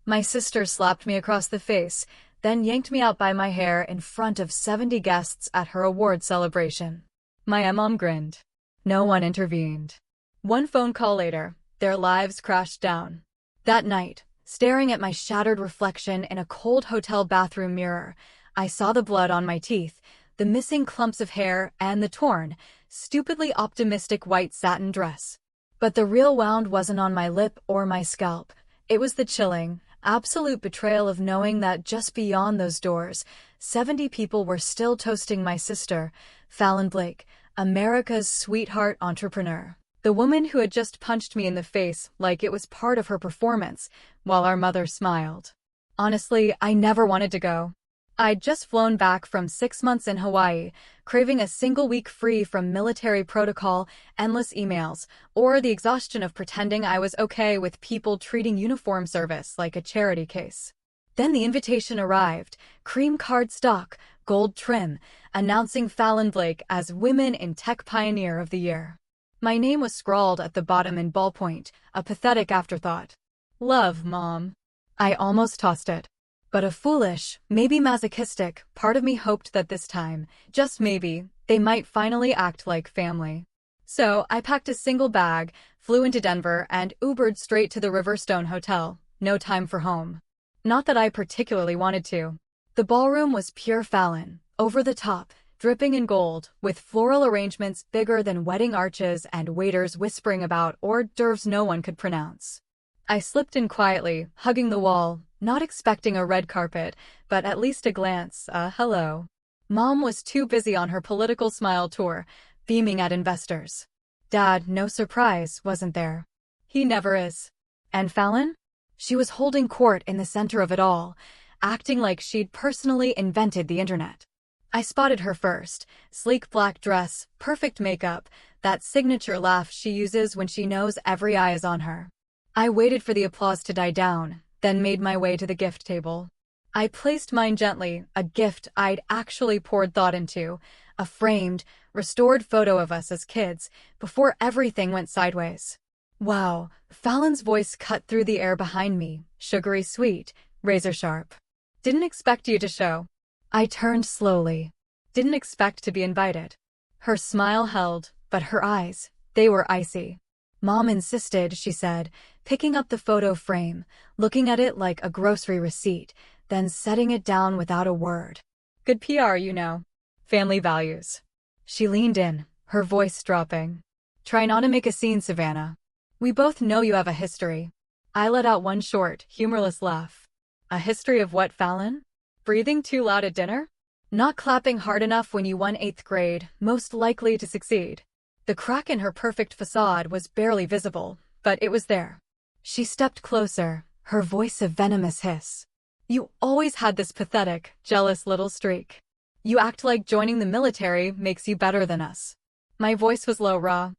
My sister slapped me across the face, then yanked me out by my hair in front of 70 guests at her award celebration. My mom grinned. No one intervened. One phone call later, their lives crashed down. That night, staring at my shattered reflection in a cold hotel bathroom mirror, I saw the blood on my teeth, the missing clumps of hair, and the torn, stupidly optimistic white satin dress. But the real wound wasn't on my lip or my scalp. It was the chilling, absolute betrayal of knowing that just beyond those doors, 70 people were still toasting my sister, Fallon Blake, America's sweetheart entrepreneur. The woman who had just punched me in the face like it was part of her performance, while our mother smiled. Honestly, I never wanted to go. I'd just flown back from 6 months in Hawaii, craving a single week free from military protocol, endless emails, or the exhaustion of pretending I was okay with people treating uniform service like a charity case. Then the invitation arrived, cream cardstock, gold trim, announcing Fallon Blake as Women in Tech Pioneer of the Year. My name was scrawled at the bottom in ballpoint, a pathetic afterthought. Love, Mom. I almost tossed it. But a foolish, maybe masochistic, part of me hoped that this time, just maybe, they might finally act like family. So I packed a single bag, flew into Denver, and Ubered straight to the Riverstone Hotel. No time for home. Not that I particularly wanted to. The ballroom was pure Fallon, over the top, dripping in gold, with floral arrangements bigger than wedding arches and waiters whispering about hors d'oeuvres no one could pronounce. I slipped in quietly, hugging the wall, not expecting a red carpet, but at least a glance, hello. Mom was too busy on her political smile tour, beaming at investors. Dad, no surprise, wasn't there? He never is. And Fallon? She was holding court in the center of it all, acting like she'd personally invented the internet. I spotted her first, sleek black dress, perfect makeup, that signature laugh she uses when she knows every eye is on her. I waited for the applause to die down, then made my way to the gift table. I placed mine gently, a gift I'd actually poured thought into, a framed, restored photo of us as kids, before everything went sideways. Wow, Fallon's voice cut through the air behind me, sugary sweet, razor sharp. Didn't expect you to show. I turned slowly. Didn't expect to be invited. Her smile held, but her eyes, they were icy. Mom insisted, she said, picking up the photo frame, looking at it like a grocery receipt, then setting it down without a word. Good PR, you know. Family values. She leaned in, her voice dropping. Try not to make a scene, Savannah. We both know you have a history. I let out one short, humorless laugh. A history of what, Fallon? Breathing too loud at dinner? Not clapping hard enough when you won 8th grade, most likely to succeed. The crack in her perfect facade was barely visible, but it was there. She stepped closer, her voice a venomous hiss. You always had this pathetic, jealous little streak. You act like joining the military makes you better than us. My voice was low, raw.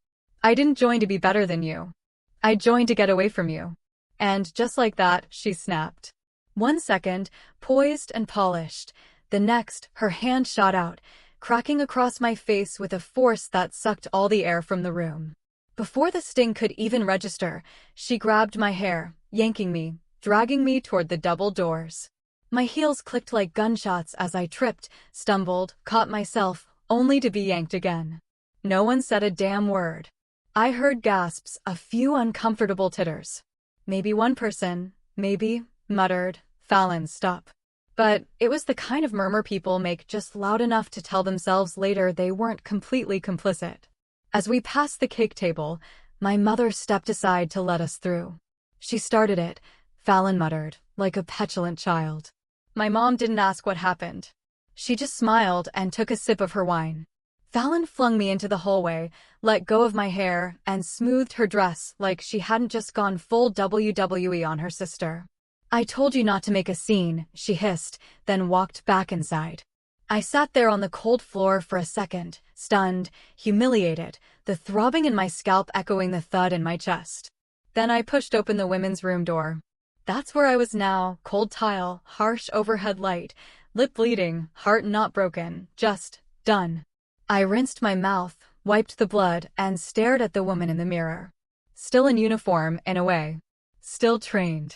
I didn't join to be better than you. I joined to get away from you. And just like that, she snapped. 1 second, poised and polished. The next, her hand shot out, cracking across my face with a force that sucked all the air from the room. Before the sting could even register, she grabbed my hair, yanking me, dragging me toward the double doors. My heels clicked like gunshots as I tripped, stumbled, caught myself, only to be yanked again. No one said a damn word. I heard gasps, a few uncomfortable titters. Maybe one person, maybe, muttered, Fallon, stop. But it was the kind of murmur people make just loud enough to tell themselves later they weren't completely complicit. As we passed the cake table, my mother stepped aside to let us through. She started it, Fallon muttered, like a petulant child. My mom didn't ask what happened. She just smiled and took a sip of her wine. Fallon flung me into the hallway, let go of my hair, and smoothed her dress like she hadn't just gone full WWE on her sister. I told you not to make a scene, she hissed, then walked back inside. I sat there on the cold floor for a second, stunned, humiliated, the throbbing in my scalp echoing the thud in my chest. Then I pushed open the women's room door. That's where I was now, cold tile, harsh overhead light, lip bleeding, heart not broken, just done. I rinsed my mouth, wiped the blood, and stared at the woman in the mirror. Still in uniform, in a way. Still trained.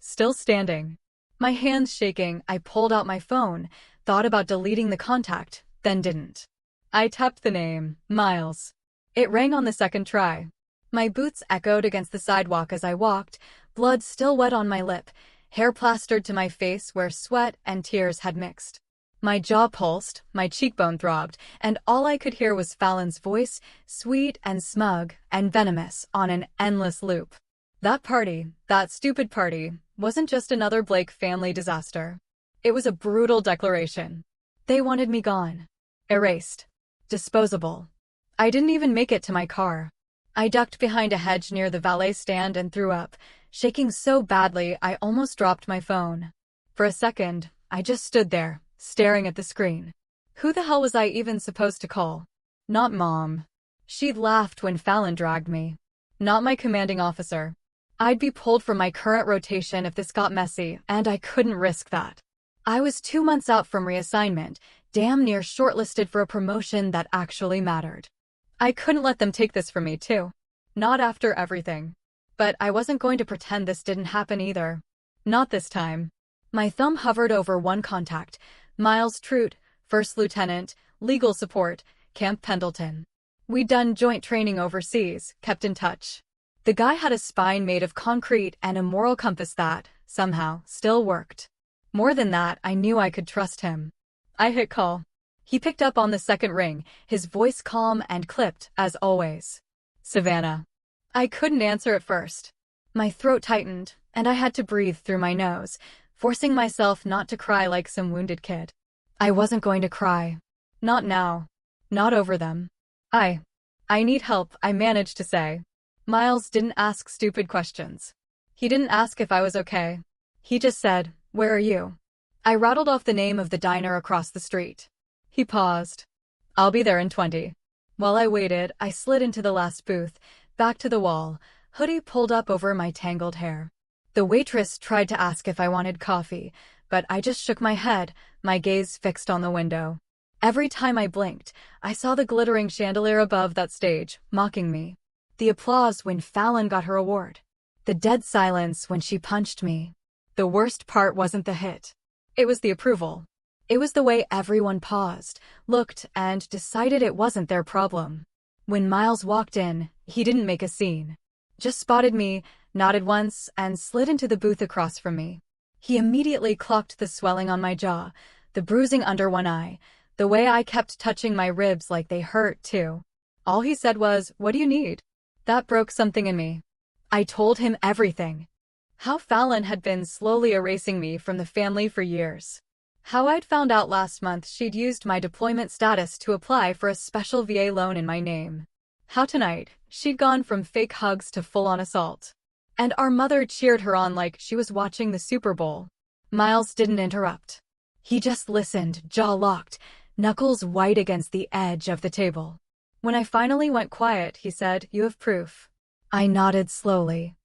still standing. My hands shaking, I pulled out my phone, thought about deleting the contact, then didn't. I tapped the name, Miles. It rang on the second try. My boots echoed against the sidewalk as I walked, blood still wet on my lip, hair plastered to my face where sweat and tears had mixed. My jaw pulsed, my cheekbone throbbed, and all I could hear was Fallon's voice, sweet and smug and venomous, on an endless loop. That party, that stupid party, wasn't just another Blake family disaster. It was a brutal declaration. They wanted me gone. Erased. Disposable. I didn't even make it to my car. I ducked behind a hedge near the valet stand and threw up, shaking so badly I almost dropped my phone. For a second, I just stood there, staring at the screen. Who the hell was I even supposed to call? Not Mom. She'd laughed when Fallon dragged me. Not my commanding officer. I'd be pulled from my current rotation if this got messy, and I couldn't risk that. I was 2 months out from reassignment, damn near shortlisted for a promotion that actually mattered. I couldn't let them take this from me, too. Not after everything. But I wasn't going to pretend this didn't happen either. Not this time. My thumb hovered over one contact, Miles Trout, First Lieutenant, Legal Support, Camp Pendleton. We'd done joint training overseas, kept in touch. The guy had a spine made of concrete and a moral compass that, somehow, still worked. More than that, I knew I could trust him. I hit call. He picked up on the second ring, his voice calm and clipped, as always. Savannah. I couldn't answer at first. My throat tightened, and I had to breathe through my nose, forcing myself not to cry like some wounded kid. I wasn't going to cry. Not now. Not over them. I need help, I managed to say. Miles didn't ask stupid questions. He didn't ask if I was okay. He just said, "Where are you?" I rattled off the name of the diner across the street. He paused. "I'll be there in 20. While I waited, I slid into the last booth, back to the wall, hoodie pulled up over my tangled hair. The waitress tried to ask if I wanted coffee, but I just shook my head, my gaze fixed on the window. Every time I blinked, I saw the glittering chandelier above that stage, mocking me. The applause when Fallon got her award. The dead silence when she punched me. The worst part wasn't the hit. It was the approval. It was the way everyone paused, looked, and decided it wasn't their problem. When Miles walked in, he didn't make a scene. Just spotted me, nodded once, and slid into the booth across from me. He immediately clocked the swelling on my jaw, the bruising under one eye, the way I kept touching my ribs like they hurt too. All he said was, "What do you need?" That broke something in me. I told him everything. How Fallon had been slowly erasing me from the family for years. How I'd found out last month she'd used my deployment status to apply for a special VA loan in my name. How tonight, she'd gone from fake hugs to full-on assault. And our mother cheered her on like she was watching the Super Bowl. Miles didn't interrupt. He just listened, jaw locked, knuckles white against the edge of the table. When I finally went quiet, he said, "You have proof." I nodded slowly.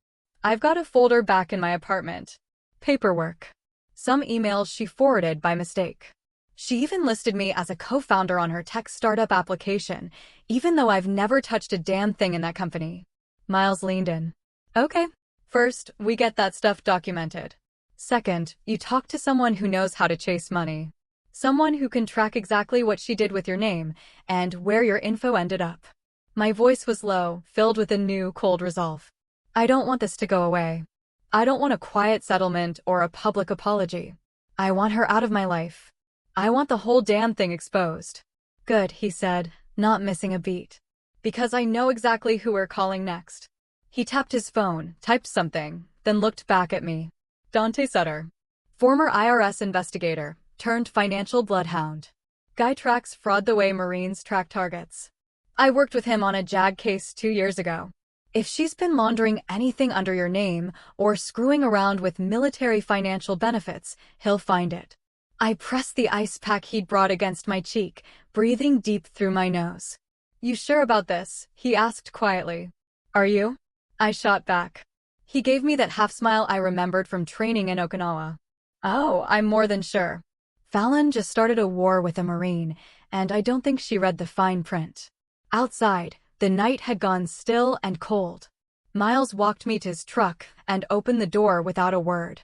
"I've got a folder back in my apartment. Paperwork. Some emails she forwarded by mistake. She even listed me as a co-founder on her tech startup application, even though I've never touched a damn thing in that company." Miles leaned in. "Okay. First, we get that stuff documented. Second, you talk to someone who knows how to chase money. Someone who can track exactly what she did with your name and where your info ended up." My voice was low, filled with a new, cold resolve. I don't want this to go away. I don't want a quiet settlement or a public apology. I want her out of my life. I want the whole damn thing exposed. "Good," he said, not missing a beat. "Because I know exactly who we're calling next." He tapped his phone, typed something, then looked back at me. Dante Sutter. Former IRS investigator, turned financial bloodhound. Guy tracks fraud the way Marines track targets. I worked with him on a JAG case 2 years ago. If she's been laundering anything under your name or screwing around with military financial benefits, he'll find it. I pressed the ice pack he'd brought against my cheek, breathing deep through my nose. "You sure about this?" he asked quietly. "Are you?" I shot back. He gave me that half smile I remembered from training in Okinawa. "Oh, I'm more than sure. Fallon just started a war with a Marine, and I don't think she read the fine print." Outside, the night had gone still and cold. Miles walked me to his truck and opened the door without a word.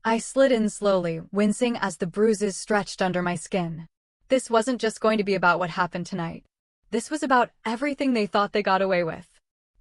I slid in slowly, wincing as the bruises stretched under my skin. This wasn't just going to be about what happened tonight. This was about everything they thought they got away with.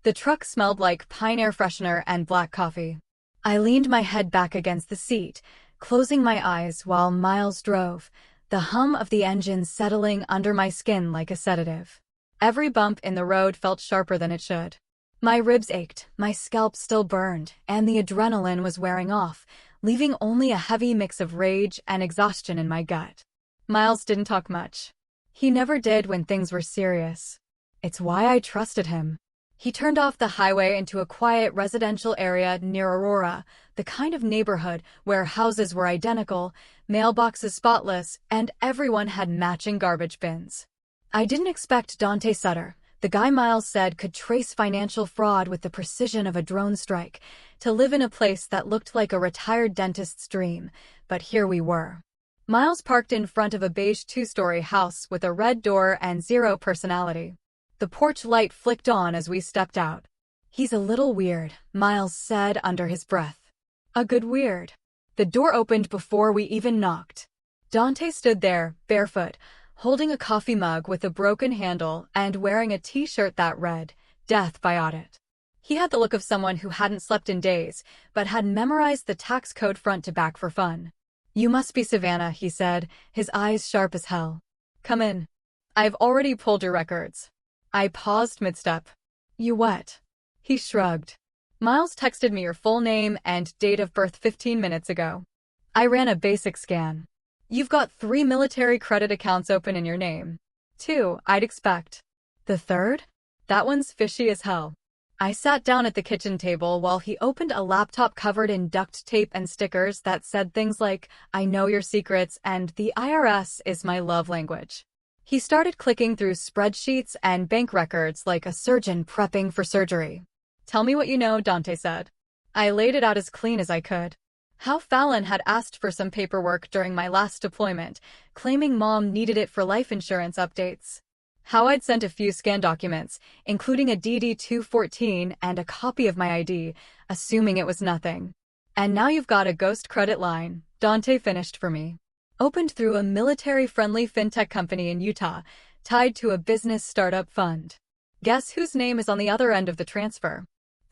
The truck smelled like pine air freshener and black coffee. I leaned my head back against the seat, closing my eyes while Miles drove, the hum of the engine settling under my skin like a sedative. Every bump in the road felt sharper than it should. My ribs ached, my scalp still burned, and the adrenaline was wearing off, leaving only a heavy mix of rage and exhaustion in my gut. Miles didn't talk much. He never did when things were serious. It's why I trusted him. He turned off the highway into a quiet residential area near Aurora, the kind of neighborhood where houses were identical, mailboxes spotless, and everyone had matching garbage bins. I didn't expect Dante Sutter, the guy Miles said could trace financial fraud with the precision of a drone strike, to live in a place that looked like a retired dentist's dream, but here we were. Miles parked in front of a beige two-story house with a red door and zero personality. The porch light flicked on as we stepped out. "He's a little weird," Miles said under his breath. "A good weird." The door opened before we even knocked. Dante stood there, barefoot, holding a coffee mug with a broken handle and wearing a t-shirt that read, "Death by Audit." He had the look of someone who hadn't slept in days, but had memorized the tax code front to back for fun. "You must be Savannah," he said, his eyes sharp as hell. "Come in. I've already pulled your records." I paused mid-step. "You what?" He shrugged. "Miles texted me your full name and date of birth 15 minutes ago. I ran a basic scan. You've got 3 military credit accounts open in your name. 2, I'd expect. The third? That one's fishy as hell." I sat down at the kitchen table while he opened a laptop covered in duct tape and stickers that said things like, "I know your secrets," and "The IRS is my love language." He started clicking through spreadsheets and bank records like a surgeon prepping for surgery. "Tell me what you know," Dante said. I laid it out as clean as I could. How Fallon had asked for some paperwork during my last deployment, claiming Mom needed it for life insurance updates. How I'd sent a few scanned documents, including a DD-214 and a copy of my ID, assuming it was nothing. "And now you've got a ghost credit line," Dante finished for me. "Opened through a military-friendly fintech company in Utah, tied to a business startup fund. Guess whose name is on the other end of the transfer?"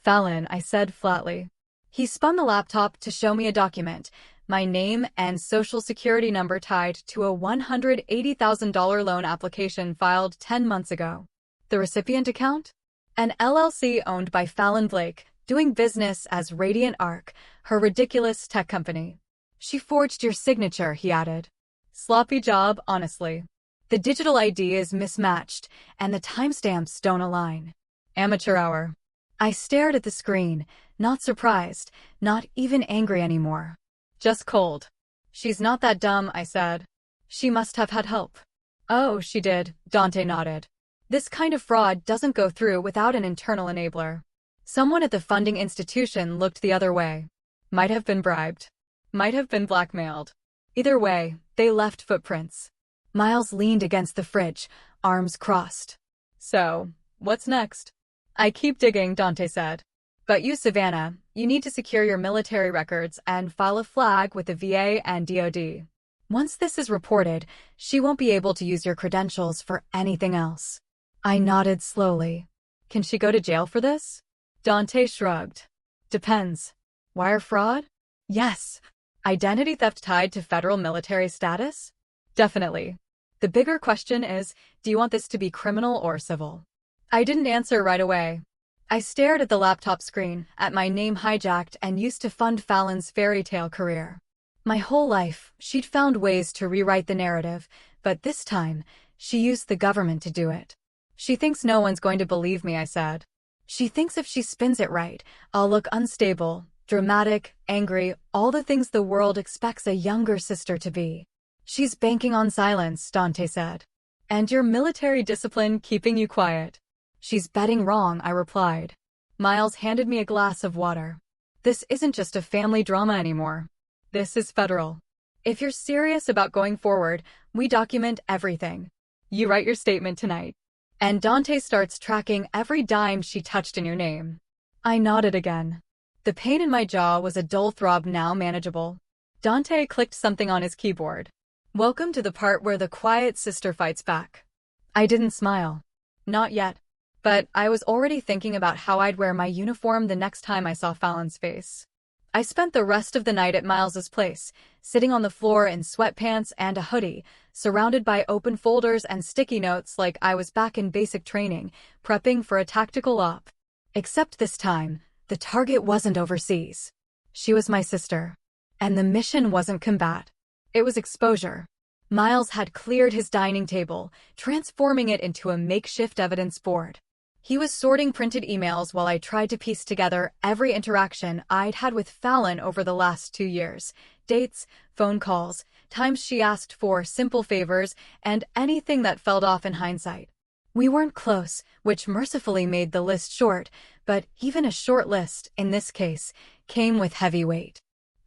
"Fallon," I said flatly. He spun the laptop to show me a document, my name and social security number tied to a $180,000 loan application filed 10 months ago. The recipient account? An LLC owned by Fallon Blake, doing business as Radiant Arc, her ridiculous tech company. "She forged your signature," he added. "Sloppy job, honestly. The digital ID is mismatched, and the timestamps don't align. Amateur hour." I stared at the screen, not surprised, not even angry anymore. Just cold. "She's not that dumb," I said. "She must have had help." "Oh, she did," Dante nodded. "This kind of fraud doesn't go through without an internal enabler." Someone at the funding institution looked the other way. Might have been bribed. Might have been blackmailed. Either way, they left footprints. Miles leaned against the fridge, arms crossed. "So, what's next?" "I keep digging," Dante said. "But you, Savannah, you need to secure your military records and file a flag with the VA and DoD. Once this is reported, she won't be able to use your credentials for anything else." I nodded slowly. "Can she go to jail for this?" Dante shrugged. "Depends. Wire fraud? Yes. Identity theft tied to federal military status? Definitely. The bigger question is, do you want this to be criminal or civil?" I didn't answer right away. I stared at the laptop screen, at my name hijacked and used to fund Fallon's fairy tale career. My whole life, she'd found ways to rewrite the narrative, but this time, she used the government to do it. "She thinks no one's going to believe me," I said. "She thinks if she spins it right, I'll look unstable, dramatic, angry, all the things the world expects a younger sister to be." "She's banking on silence," Dante said. "And your military discipline keeping you quiet." "She's betting wrong," I replied. Miles handed me a glass of water. "This isn't just a family drama anymore. This is federal. If you're serious about going forward, we document everything. You write your statement tonight. And Dante starts tracking every dime she touched in your name." I nodded again. The pain in my jaw was a dull throb, now manageable. Dante clicked something on his keyboard. Welcome to the part where the quiet sister fights back. I didn't smile. Not yet. But I was already thinking about how I'd wear my uniform the next time I saw Fallon's face. I spent the rest of the night at Miles's place, sitting on the floor in sweatpants and a hoodie, surrounded by open folders and sticky notes like I was back in basic training, prepping for a tactical op. Except this time, the target wasn't overseas. She was my sister. And the mission wasn't combat. It was exposure. Miles had cleared his dining table, transforming it into a makeshift evidence board. He was sorting printed emails while I tried to piece together every interaction I'd had with Fallon over the last 2 years. Dates, phone calls, times she asked for simple favors, and anything that felt off in hindsight. We weren't close, which mercifully made the list short, but even a short list, in this case, came with heavy weight.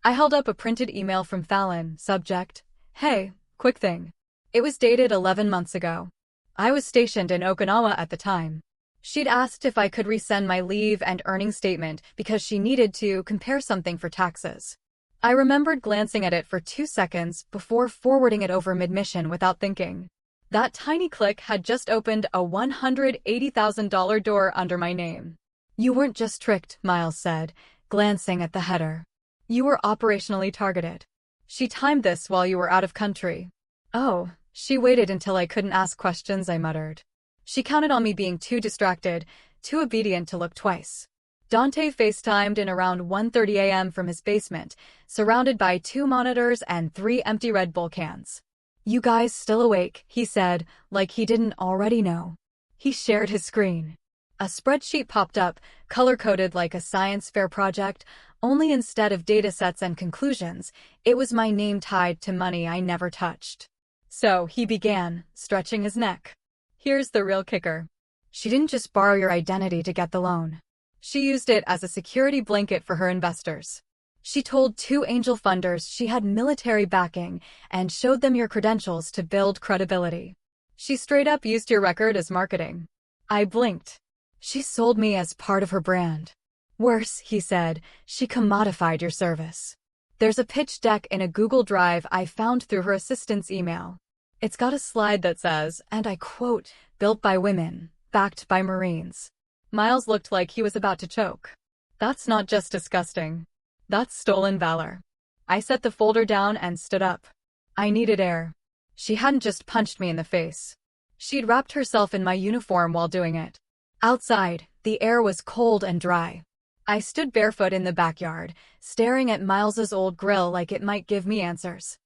I held up a printed email from Fallon, subject, "Hey, quick thing." It was dated 11 months ago. I was stationed in Okinawa at the time. She'd asked if I could resend my leave and earnings statement because she needed to compare something for taxes. I remembered glancing at it for 2 seconds before forwarding it over mid-mission without thinking. That tiny click had just opened a $180,000 door under my name. "You weren't just tricked," Miles said, glancing at the header. "You were operationally targeted. She timed this while you were out of country." "Oh, she waited until I couldn't ask questions," I muttered. "She counted on me being too distracted, too obedient to look twice." Dante FaceTimed in around 1:30 a.m. from his basement, surrounded by 2 monitors and 3 empty Red Bull cans. "You guys still awake?" he said, like he didn't already know. He shared his screen. A spreadsheet popped up, color-coded like a science fair project, only instead of datasets and conclusions, it was my name tied to money I never touched. "So," he began, stretching his neck. "Here's the real kicker. She didn't just borrow your identity to get the loan. She used it as a security blanket for her investors. She told 2 angel funders she had military backing and showed them your credentials to build credibility. She straight up used your record as marketing." I blinked. "She sold me as part of her brand. Worse," he said, "she commodified your service. There's a pitch deck in a Google Drive I found through her assistant's email. It's got a slide that says, and I quote, 'Built by women, backed by Marines.'" Miles looked like he was about to choke. "That's not just disgusting. That's stolen valor." I set the folder down and stood up. I needed air. She hadn't just punched me in the face. She'd wrapped herself in my uniform while doing it. Outside, the air was cold and dry. I stood barefoot in the backyard, staring at Miles's old grill like it might give me answers.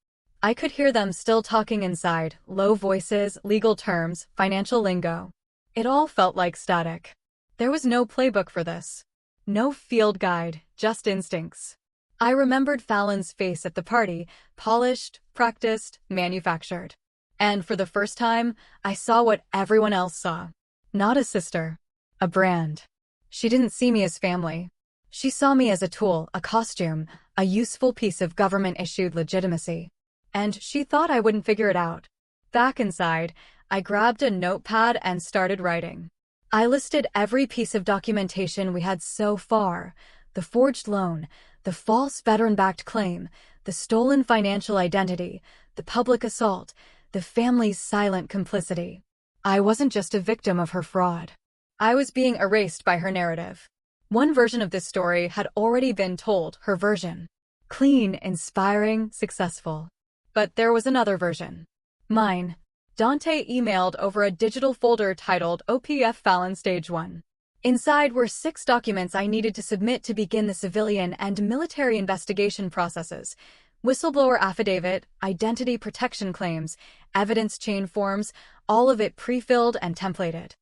I could hear them still talking inside, low voices, legal terms, financial lingo. It all felt like static. There was no playbook for this. No field guide, just instincts. I remembered Fallon's face at the party, polished, practiced, manufactured. And for the first time, I saw what everyone else saw. Not a sister. A brand. She didn't see me as family. She saw me as a tool, a costume, a useful piece of government-issued legitimacy. And she thought I wouldn't figure it out. Back inside, I grabbed a notepad and started writing. I listed every piece of documentation we had so far: the forged loan, the false veteran-backed claim, the stolen financial identity, the public assault, the family's silent complicity. I wasn't just a victim of her fraud. I was being erased by her narrative. One version of this story had already been told, her version. Clean, inspiring, successful. But there was another version. Mine. Dante emailed over a digital folder titled OPF Fallon Stage 1. Inside were 6 documents I needed to submit to begin the civilian and military investigation processes: whistleblower affidavit, identity protection claims, evidence chain forms, all of it pre-filled and templated.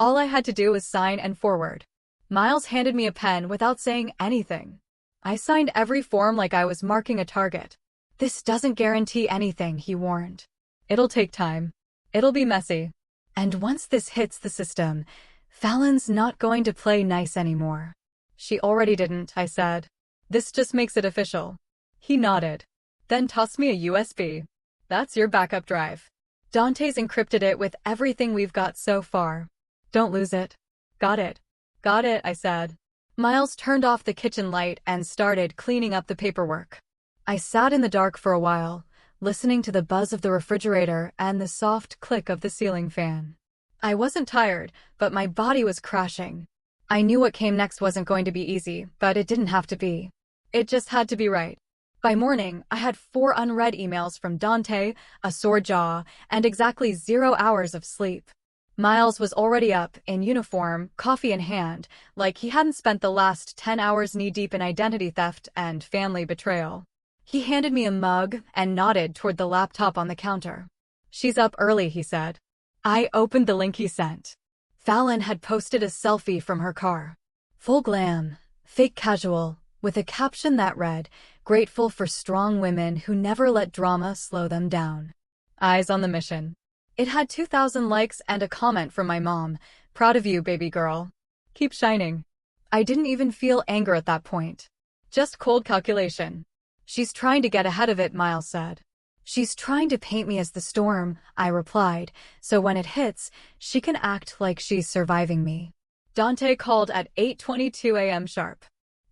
All I had to do was sign and forward. Miles handed me a pen without saying anything. I signed every form like I was marking a target. "This doesn't guarantee anything," he warned. "It'll take time. It'll be messy. And once this hits the system, Fallon's not going to play nice anymore." "She already didn't," I said. "This just makes it official." He nodded. "Then toss me a USB. That's your backup drive. Dante's encrypted it with everything we've got so far. Don't lose it." "Got it. Got it," I said. Miles turned off the kitchen light and started cleaning up the paperwork. I sat in the dark for a while, listening to the buzz of the refrigerator and the soft click of the ceiling fan. I wasn't tired, but my body was crashing. I knew what came next wasn't going to be easy, but it didn't have to be. It just had to be right. By morning, I had 4 unread emails from Dante, a sore jaw, and exactly 0 hours of sleep. Miles was already up, in uniform, coffee in hand, like he hadn't spent the last 10 hours knee-deep in identity theft and family betrayal. He handed me a mug and nodded toward the laptop on the counter. "She's up early," he said. I opened the link he sent. Fallon had posted a selfie from her car. Full glam, fake casual, with a caption that read, "Grateful for strong women who never let drama slow them down. Eyes on the mission." It had 2,000 likes and a comment from my mom. "Proud of you, baby girl. Keep shining." I didn't even feel anger at that point. Just cold calculation. "She's trying to get ahead of it," Miles said. "She's trying to paint me as the storm," I replied, "so when it hits, she can act like she's surviving me." Dante called at 8:22 a.m. sharp.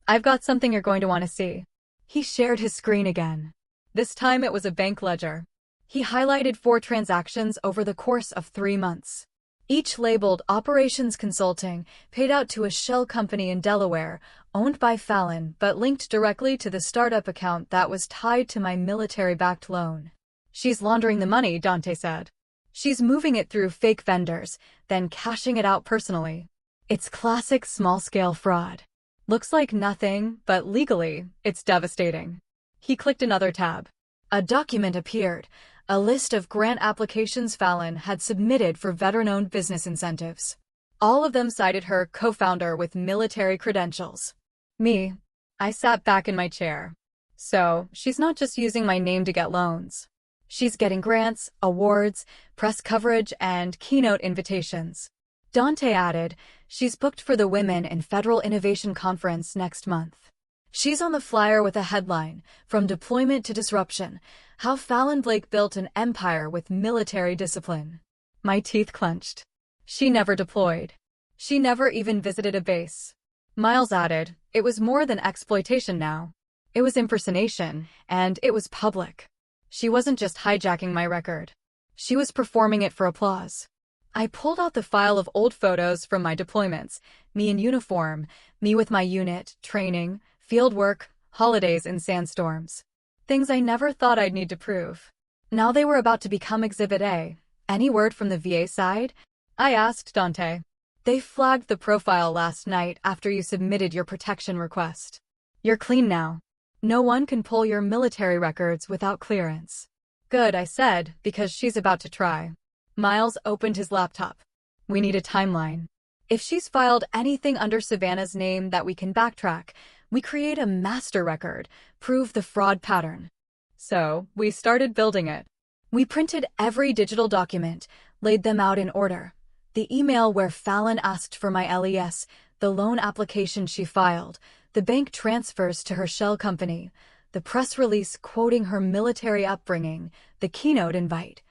"I've got something you're going to want to see." He shared his screen again. This time it was a bank ledger. He highlighted 4 transactions over the course of 3 months. Each labeled Operations Consulting, paid out to a shell company in Delaware, owned by Fallon but linked directly to the startup account that was tied to my military-backed loan. "She's laundering the money," Dante said. "She's moving it through fake vendors, then cashing it out personally. It's classic small-scale fraud. Looks like nothing, but legally, it's devastating." He clicked another tab. A document appeared, a list of grant applications Fallon had submitted for veteran-owned business incentives. All of them cited her co-founder with military credentials. Me. I sat back in my chair. So, she's not just using my name to get loans. She's getting grants, awards, press coverage, and keynote invitations. Dante added, "She's booked for the Women in Federal Innovation Conference next month. She's on the flyer with a headline, 'From Deployment to Disruption, How Fallon Blake Built an Empire with Military Discipline.'" My teeth clenched. She never deployed. She never even visited a base. Miles added, "It was more than exploitation now. It was impersonation, and it was public. She wasn't just hijacking my record. She was performing it for applause." I pulled out the file of old photos from my deployments, me in uniform, me with my unit, training, field work, holidays in sandstorms. Things I never thought I'd need to prove. Now they were about to become Exhibit A. "Any word from the VA side?" I asked Dante. "They flagged the profile last night after you submitted your protection request. You're clean now. No one can pull your military records without clearance." "Good," I said, because she's about to try. Miles opened his laptop. "We need a timeline. If she's filed anything under Savannah's name that we can backtrack, we create a master record, prove the fraud pattern." So, we started building it. We printed every digital document, laid them out in order. The email where Fallon asked for my LES, the loan application she filed, the bank transfers to her shell company, the press release quoting her military upbringing, the keynote invite,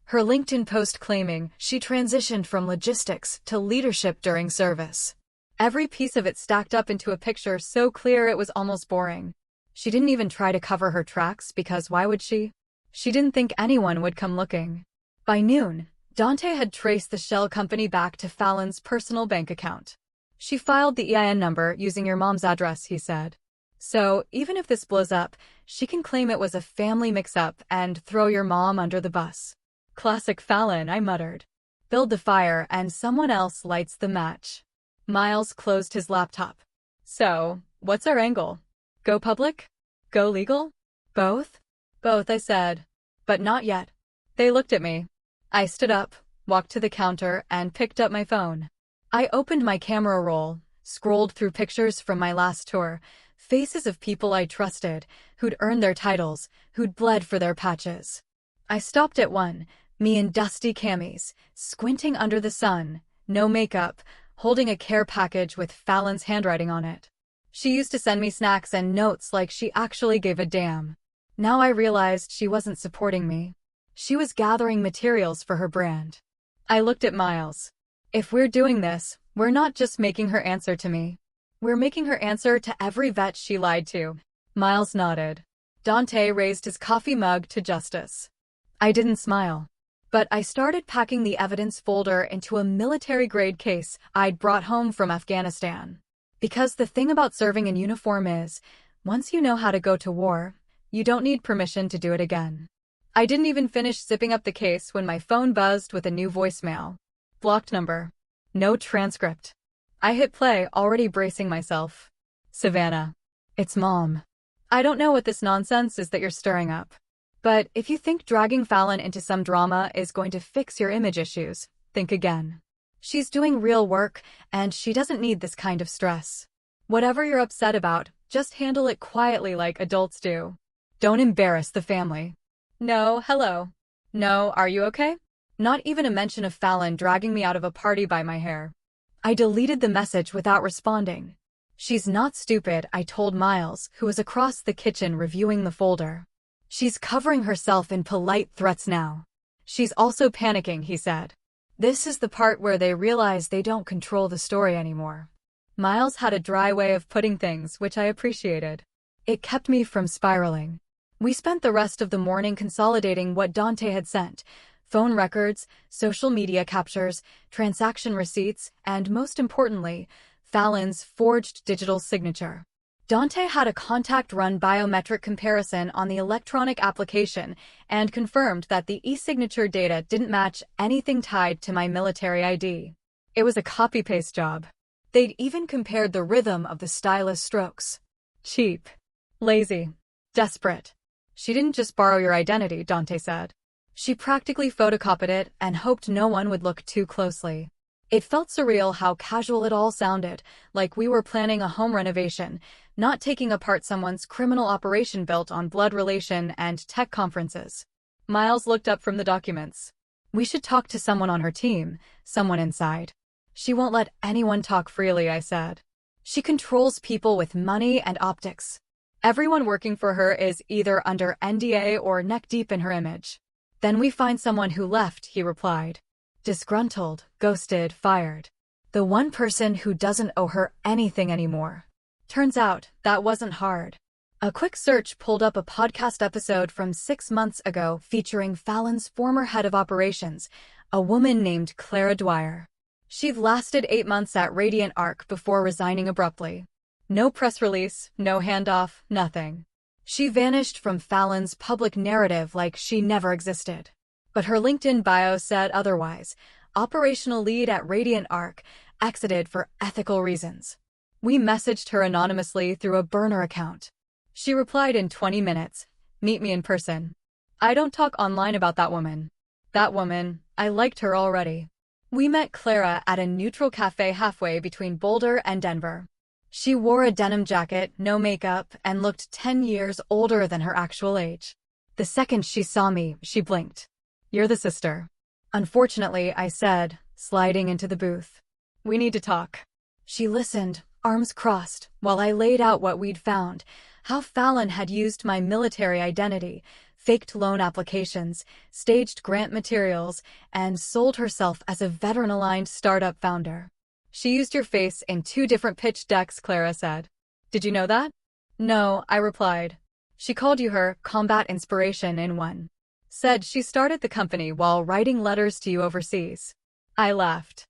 her LinkedIn post claiming she transitioned from logistics to leadership during service. Every piece of it stacked up into a picture so clear it was almost boring. She didn't even try to cover her tracks because why would she? She didn't think anyone would come looking. By noon, Dante had traced the shell company back to Fallon's personal bank account. "She filed the EIN number using your mom's address," he said. "So, even if this blows up, she can claim it was a family mix-up and throw your mom under the bus." "Classic Fallon," I muttered. "Build the fire and someone else lights the match." Miles closed his laptop. "So, what's our angle? Go public? Go legal? Both?" "Both," I said. "But not yet." They looked at me. I stood up, walked to the counter, and picked up my phone. I opened my camera roll, scrolled through pictures from my last tour, faces of people I trusted, who'd earned their titles, who'd bled for their patches. I stopped at one, me in dusty camis, squinting under the sun, no makeup, holding a care package with Fallon's handwriting on it. She used to send me snacks and notes like she actually gave a damn. Now I realized she wasn't supporting me. She was gathering materials for her brand. I looked at Miles. If we're doing this, we're not just making her answer to me. We're making her answer to every vet she lied to. Miles nodded. Dante raised his coffee mug to justice. I didn't smile. But I started packing the evidence folder into a military-grade case I'd brought home from Afghanistan. Because the thing about serving in uniform is, once you know how to go to war, you don't need permission to do it again. I didn't even finish zipping up the case when my phone buzzed with a new voicemail. Blocked number. No transcript. I hit play, already bracing myself. Savannah. It's Mom. I don't know what this nonsense is that you're stirring up. But if you think dragging Fallon into some drama is going to fix your image issues, think again. She's doing real work, and she doesn't need this kind of stress. Whatever you're upset about, just handle it quietly like adults do. Don't embarrass the family. No, hello. No, are you okay? Not even a mention of Fallon dragging me out of a party by my hair. I deleted the message without responding. She's not stupid, I told Miles, who was across the kitchen reviewing the folder. She's covering herself in polite threats now. She's also panicking, he said. This is the part where they realize they don't control the story anymore. Miles had a dry way of putting things, which I appreciated. It kept me from spiraling. We spent the rest of the morning consolidating what Dante had sent: phone records, social media captures, transaction receipts, and most importantly, Fallon's forged digital signature. Dante had a contact-run biometric comparison on the electronic application and confirmed that the e-signature data didn't match anything tied to my military ID. It was a copy-paste job. They'd even compared the rhythm of the stylus strokes. Cheap. Lazy. Desperate. She didn't just borrow your identity, Dante said. She practically photocopied it and hoped no one would look too closely. It felt surreal how casual it all sounded, like we were planning a home renovation, not taking apart someone's criminal operation built on blood relation and tech conferences. Miles looked up from the documents. We should talk to someone on her team, someone inside. She won't let anyone talk freely, I said. She controls people with money and optics. Everyone working for her is either under NDA or neck-deep in her image. Then we find someone who left, he replied. Disgruntled, ghosted, fired. The one person who doesn't owe her anything anymore. Turns out, that wasn't hard. A quick search pulled up a podcast episode from 6 months ago featuring Fallon's former head of operations, a woman named Clara Dwyer. She'd lasted 8 months at Radiant Arc before resigning abruptly. No press release, no handoff, nothing. She vanished from Fallon's public narrative like she never existed. But her LinkedIn bio said otherwise. Operational lead at Radiant Arc, exited for ethical reasons. We messaged her anonymously through a burner account. She replied in 20 minutes, meet me in person. I don't talk online about that woman. That woman, I liked her already. We met Clara at a neutral cafe halfway between Boulder and Denver. She wore a denim jacket, no makeup, and looked 10 years older than her actual age. The second she saw me, she blinked. You're the sister. Unfortunately, I said, sliding into the booth. We need to talk. She listened, arms crossed, while I laid out what we'd found, how Fallon had used my military identity, faked loan applications, staged grant materials, and sold herself as a veteran-aligned startup founder. She used your face in 2 different pitch decks, Clara said. Did you know that? No, I replied. She called you her combat inspiration in one. Said she started the company while writing letters to you overseas. I laughed.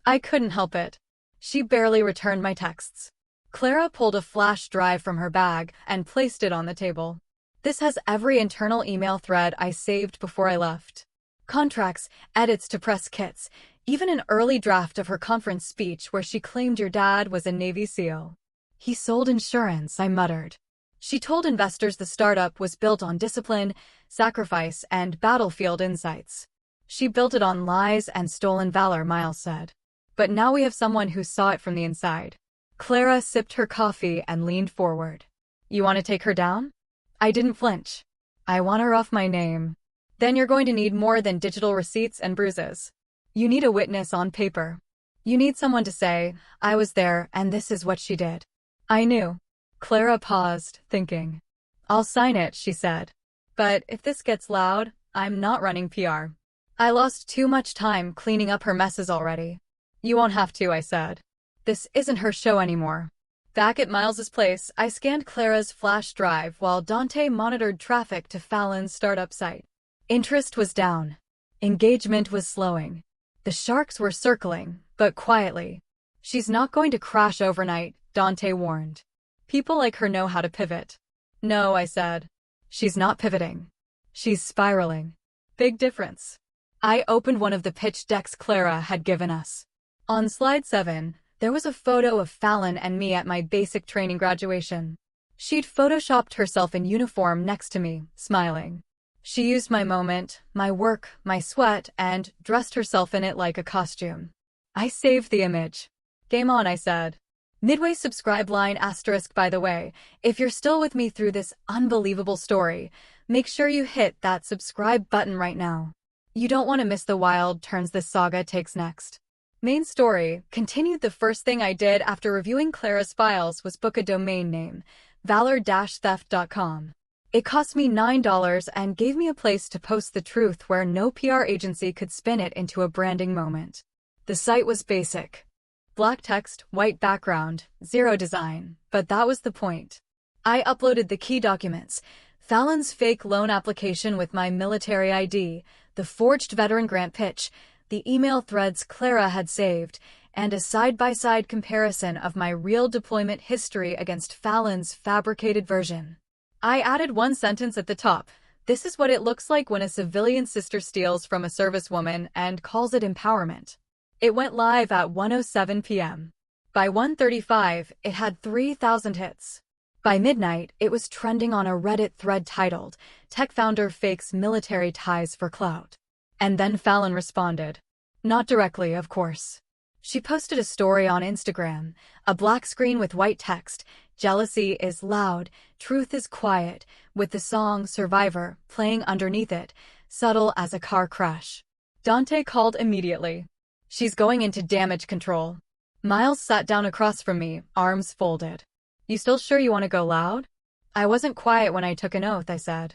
I couldn't help it. She barely returned my texts. Clara pulled a flash drive from her bag and placed it on the table. This has every internal email thread I saved before I left. Contracts, edits to press kits, even an early draft of her conference speech where she claimed your dad was a Navy SEAL. He sold insurance, I muttered. She told investors the startup was built on discipline, sacrifice, and battlefield insights. She built it on lies and stolen valor, Miles said. But now we have someone who saw it from the inside. Clara sipped her coffee and leaned forward. You want to take her down? I didn't flinch. I want her off my name. Then you're going to need more than digital receipts and bruises. You need a witness on paper. You need someone to say, I was there and this is what she did. I knew. Clara paused, thinking. I'll sign it, she said. But if this gets loud, I'm not running PR. I lost too much time cleaning up her messes already. You won't have to, I said. This isn't her show anymore. Back at Miles's place, I scanned Clara's flash drive while Dante monitored traffic to Fallon's startup site. Interest was down. Engagement was slowing. The sharks were circling, but quietly. She's not going to crash overnight, Dante warned. People like her know how to pivot. No, I said. She's not pivoting. She's spiraling. Big difference. I opened one of the pitch decks Clara had given us. On slide 7, there was a photo of Fallon and me at my basic training graduation. She'd photoshopped herself in uniform next to me, smiling. She used my moment, my work, my sweat, and dressed herself in it like a costume. I saved the image. Game on, I said. Midway subscribe line asterisk by the way, if you're still with me through this unbelievable story, make sure you hit that subscribe button right now. You don't want to miss the wild turns this saga takes next. Main story continued. The first thing I did after reviewing Clara's files was book a domain name, valor-theft.com. It cost me $9 and gave me a place to post the truth where no PR agency could spin it into a branding moment. The site was basic. Black text, white background, zero design, but that was the point. I uploaded the key documents, Fallon's fake loan application with my military ID, the forged veteran grant pitch, the email threads Clara had saved, and a side-by-side comparison of my real deployment history against Fallon's fabricated version. I added one sentence at the top. This is what it looks like when a civilian sister steals from a servicewoman and calls it empowerment. It went live at 1:07 p.m. By 1:35, it had 3,000 hits. By midnight, it was trending on a Reddit thread titled, "Tech Founder Fakes Military Ties for Clout." And then Fallon responded. Not directly, of course. She posted a story on Instagram, a black screen with white text, "Jealousy is loud, truth is quiet," with the song Survivor playing underneath it, subtle as a car crash. Dante called immediately. She's going into damage control. Miles sat down across from me, arms folded. You still sure you want to go loud? I wasn't quiet when I took an oath, I said.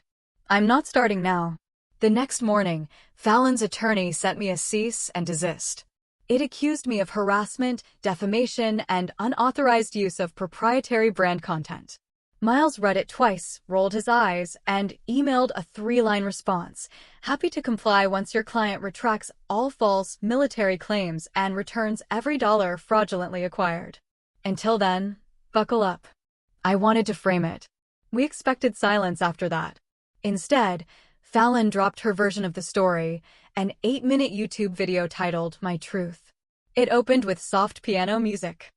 I'm not starting now. The next morning, Fallon's attorney sent me a cease and desist. It accused me of harassment, defamation, and unauthorized use of proprietary brand content. Miles read it twice, rolled his eyes, and emailed a 3-line response. Happy to comply once your client retracts all false military claims and returns every dollar fraudulently acquired. Until then, buckle up. I wanted to frame it. We expected silence after that. Instead, Fallon dropped her version of the story, an 8-minute YouTube video titled My Truth. It opened with soft piano music.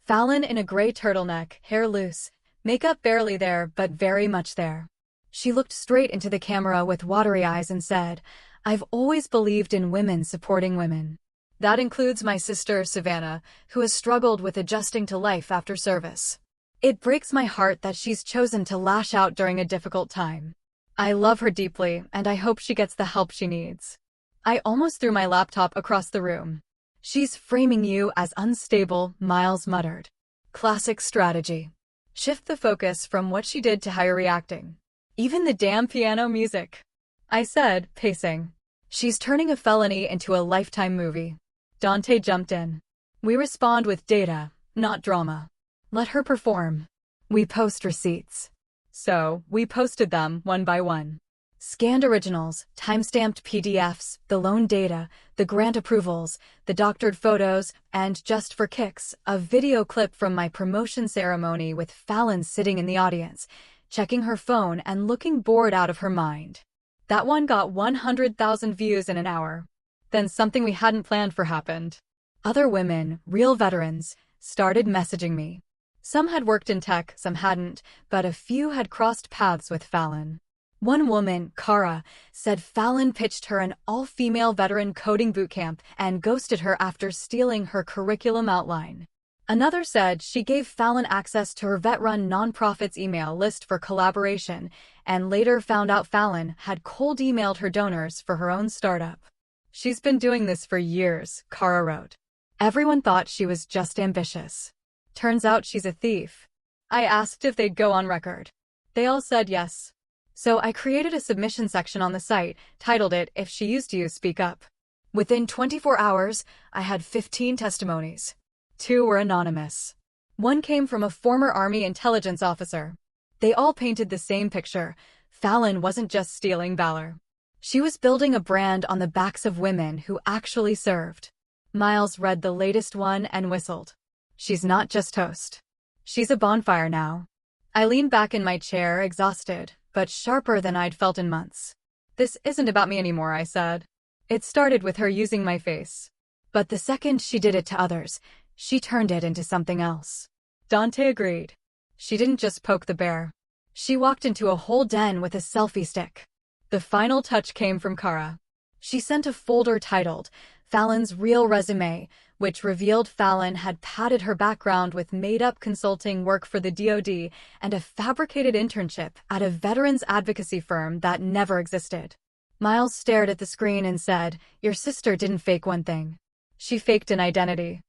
Fallon in a gray turtleneck, hair loose, makeup barely there but very much there. She looked straight into the camera with watery eyes and said, "I've always believed in women supporting women. That includes my sister, Savannah, who has struggled with adjusting to life after service. It breaks my heart that she's chosen to lash out during a difficult time. I love her deeply, and I hope she gets the help she needs." I almost threw my laptop across the room. "She's framing you as unstable," Miles muttered. Classic strategy. Shift the focus from what she did to how you're reacting. Even the damn piano music. I said, pacing. She's turning a felony into a Lifetime movie. Dante jumped in. We respond with data, not drama. Let her perform. We post receipts. So, we posted them one by one. Scanned originals, timestamped PDFs, the loan data, the grant approvals, the doctored photos, and just for kicks, a video clip from my promotion ceremony with Fallon sitting in the audience, checking her phone and looking bored out of her mind. That one got 100,000 views in an hour. Then something we hadn't planned for happened. Other women, real veterans, started messaging me. Some had worked in tech, some hadn't, but a few had crossed paths with Fallon. One woman, Kara, said Fallon pitched her an all-female veteran coding bootcamp and ghosted her after stealing her curriculum outline. Another said she gave Fallon access to her vet-run nonprofit's email list for collaboration and later found out Fallon had cold-emailed her donors for her own startup. She's been doing this for years, Kara wrote. Everyone thought she was just ambitious. Turns out she's a thief. I asked if they'd go on record. They all said yes. So I created a submission section on the site, titled it, "If she used you, speak up." Within 24 hours, I had 15 testimonies. 2 were anonymous. One came from a former Army intelligence officer. They all painted the same picture. Fallon wasn't just stealing valor. She was building a brand on the backs of women who actually served. Miles read the latest one and whistled. She's not just toast. She's a bonfire now. I leaned back in my chair, exhausted, but sharper than I'd felt in months. This isn't about me anymore, I said. It started with her using my face. But the second she did it to others, she turned it into something else. Dante agreed. She didn't just poke the bear. She walked into a whole den with a selfie stick. The final touch came from Kara. She sent a folder titled Fallon's Real Resume, which revealed Fallon had padded her background with made-up consulting work for the DoD and a fabricated internship at a veterans advocacy firm that never existed. Miles stared at the screen and said, "Your sister didn't fake one thing. She faked an identity."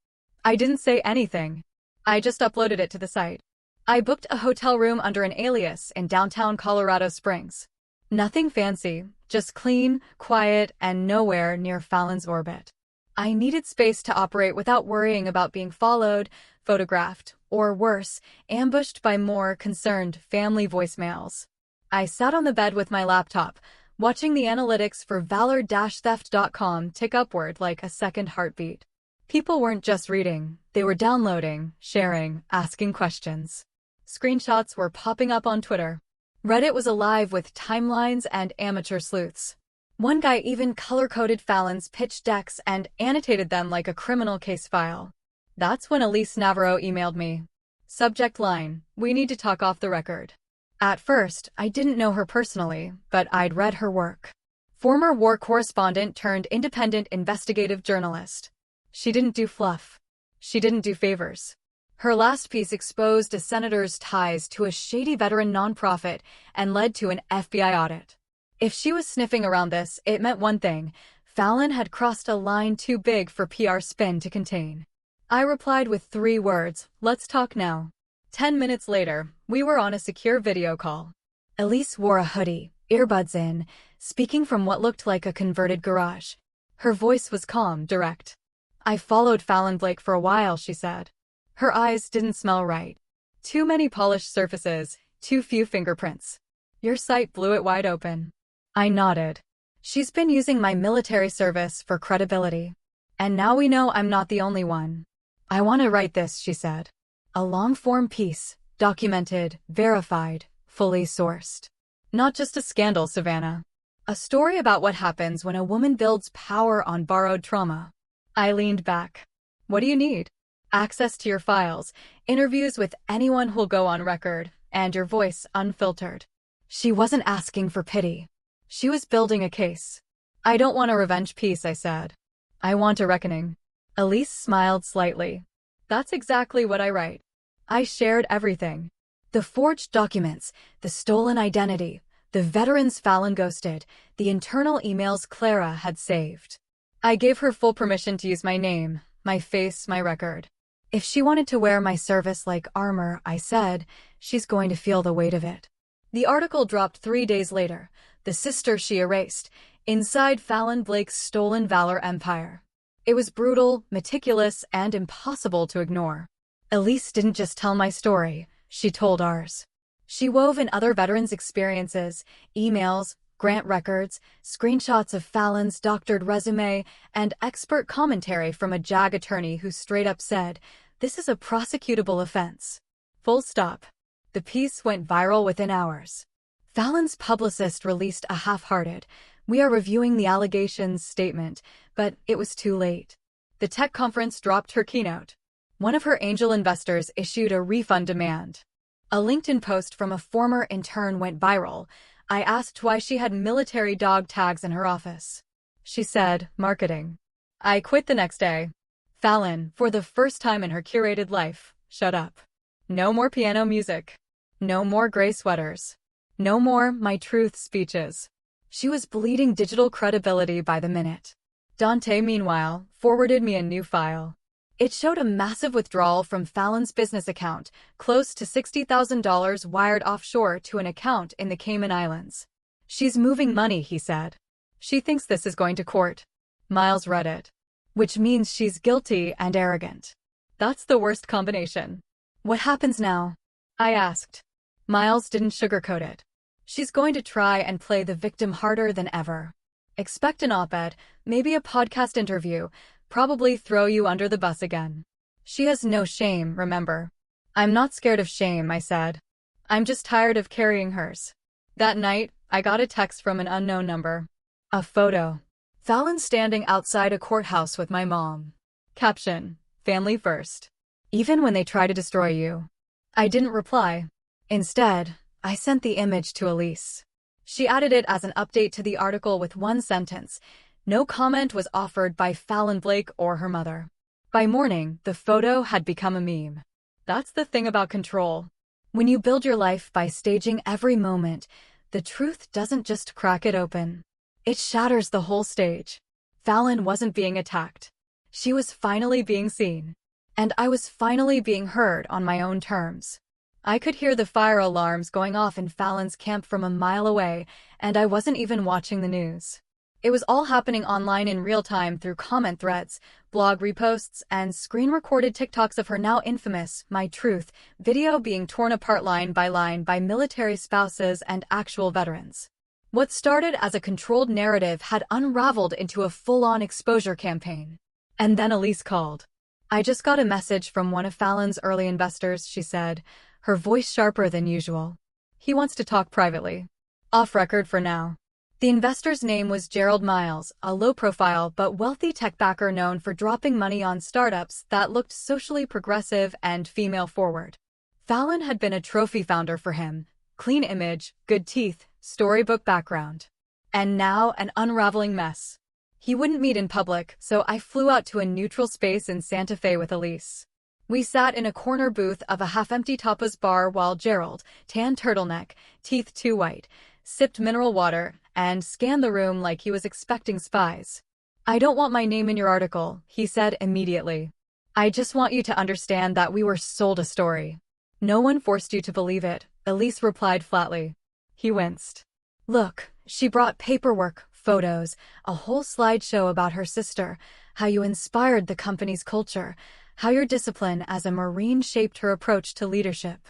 I didn't say anything. I just uploaded it to the site. I booked a hotel room under an alias in downtown Colorado Springs. Nothing fancy, just clean, quiet, and nowhere near Fallon's orbit. I needed space to operate without worrying about being followed, photographed, or worse, ambushed by more concerned family voicemails. I sat on the bed with my laptop, watching the analytics for valor-theft.com tick upward like a second heartbeat. People weren't just reading, they were downloading, sharing, asking questions. Screenshots were popping up on Twitter. Reddit was alive with timelines and amateur sleuths. One guy even color-coded Fallon's pitch decks and annotated them like a criminal case file. That's when Elise Navarro emailed me. Subject line, "We need to talk off the record." At first, I didn't know her personally, but I'd read her work. Former war correspondent turned independent investigative journalist. She didn't do fluff. She didn't do favors. Her last piece exposed a senator's ties to a shady veteran nonprofit and led to an FBI audit. If she was sniffing around this, it meant one thing: Fallon had crossed a line too big for PR spin to contain. I replied with 3 words, "Let's talk now." 10 minutes later, we were on a secure video call. Elise wore a hoodie, earbuds in, speaking from what looked like a converted garage. Her voice was calm, direct. "I followed Fallon Blake for a while," she said. Her eyes didn't smell right. Too many polished surfaces, too few fingerprints. Your site blew it wide open. I nodded. She's been using my military service for credibility. And now we know I'm not the only one. "I want to write this," she said. "A long-form piece, documented, verified, fully sourced. Not just a scandal, Savannah. A story about what happens when a woman builds power on borrowed trauma." I leaned back. "What do you need?" "Access to your files, interviews with anyone who'll go on record, and your voice unfiltered." She wasn't asking for pity. She was building a case. "I don't want a revenge piece," I said. "I want a reckoning." Elise smiled slightly. "That's exactly what I write." I shared everything. The forged documents, the stolen identity, the veterans Fallon ghosted, the internal emails Clara had saved. I gave her full permission to use my name, my face, my record. If she wanted to wear my service like armor, I said, she's going to feel the weight of it. The article dropped 3 days later, the sister she erased, inside Fallon Blake's stolen valor empire. It was brutal, meticulous, and impossible to ignore. Elise didn't just tell my story, she told ours. She wove in other veterans' experiences, emails, grant records, screenshots of Fallon's doctored resume, and expert commentary from a JAG attorney who straight up said, "This is a prosecutable offense." Full stop. The piece went viral within hours. Fallon's publicist released a half-hearted, "We are reviewing the allegations" statement, but it was too late. The tech conference dropped her keynote. One of her angel investors issued a refund demand. A LinkedIn post from a former intern went viral. I asked why she had military dog tags in her office. She said, "Marketing." I quit the next day. Fallon, for the first time in her curated life, shut up. No more piano music. No more gray sweaters. No more "my truth" speeches. She was bleeding digital credibility by the minute. Dante, meanwhile, forwarded me a new file. It showed a massive withdrawal from Fallon's business account, close to $60,000 wired offshore to an account in the Cayman Islands. "She's moving money," he said. "She thinks this is going to court." Miles read it. "Which means she's guilty and arrogant." That's the worst combination. What happens now? I asked. Miles didn't sugarcoat it. She's going to try and play the victim harder than ever. Expect an op-ed, maybe a podcast interview, probably throw you under the bus again. She has no shame, remember? I'm not scared of shame, I said. I'm just tired of carrying hers. That night, I got a text from an unknown number. A photo. Fallon standing outside a courthouse with my mom. Caption: family first. Even when they try to destroy you. I didn't reply. Instead, I sent the image to Elise. She added it as an update to the article with one sentence. No comment was offered by Fallon Blake or her mother. By morning, the photo had become a meme. That's the thing about control. When you build your life by staging every moment, the truth doesn't just crack it open. It shatters the whole stage. Fallon wasn't being attacked. She was finally being seen. And I was finally being heard on my own terms. I could hear the fire alarms going off in Fallon's camp from a mile away, and I wasn't even watching the news. It was all happening online in real time through comment threads, blog reposts, and screen-recorded TikToks of her now infamous My Truth video being torn apart line by military spouses and actual veterans. What started as a controlled narrative had unraveled into a full-on exposure campaign. And then Elise called. I just got a message from one of Fallon's early investors, she said, her voice sharper than usual. He wants to talk privately. Off record for now. The investor's name was Gerald Miles, a low-profile but wealthy tech backer known for dropping money on startups that looked socially progressive and female-forward. Fallon had been a trophy founder for him, clean image, good teeth, storybook background. And now an unraveling mess. He wouldn't meet in public, so I flew out to a neutral space in Santa Fe with Elise. We sat in a corner booth of a half-empty tapas bar while Gerald, tan turtleneck, teeth too white, sipped mineral water, and scanned the room like he was expecting spies. I don't want my name in your article, he said immediately. I just want you to understand that we were sold a story. No one forced you to believe it, Elise replied flatly. He winced. Look, she brought paperwork, photos, a whole slideshow about her sister, how you inspired the company's culture, how your discipline as a Marine shaped her approach to leadership.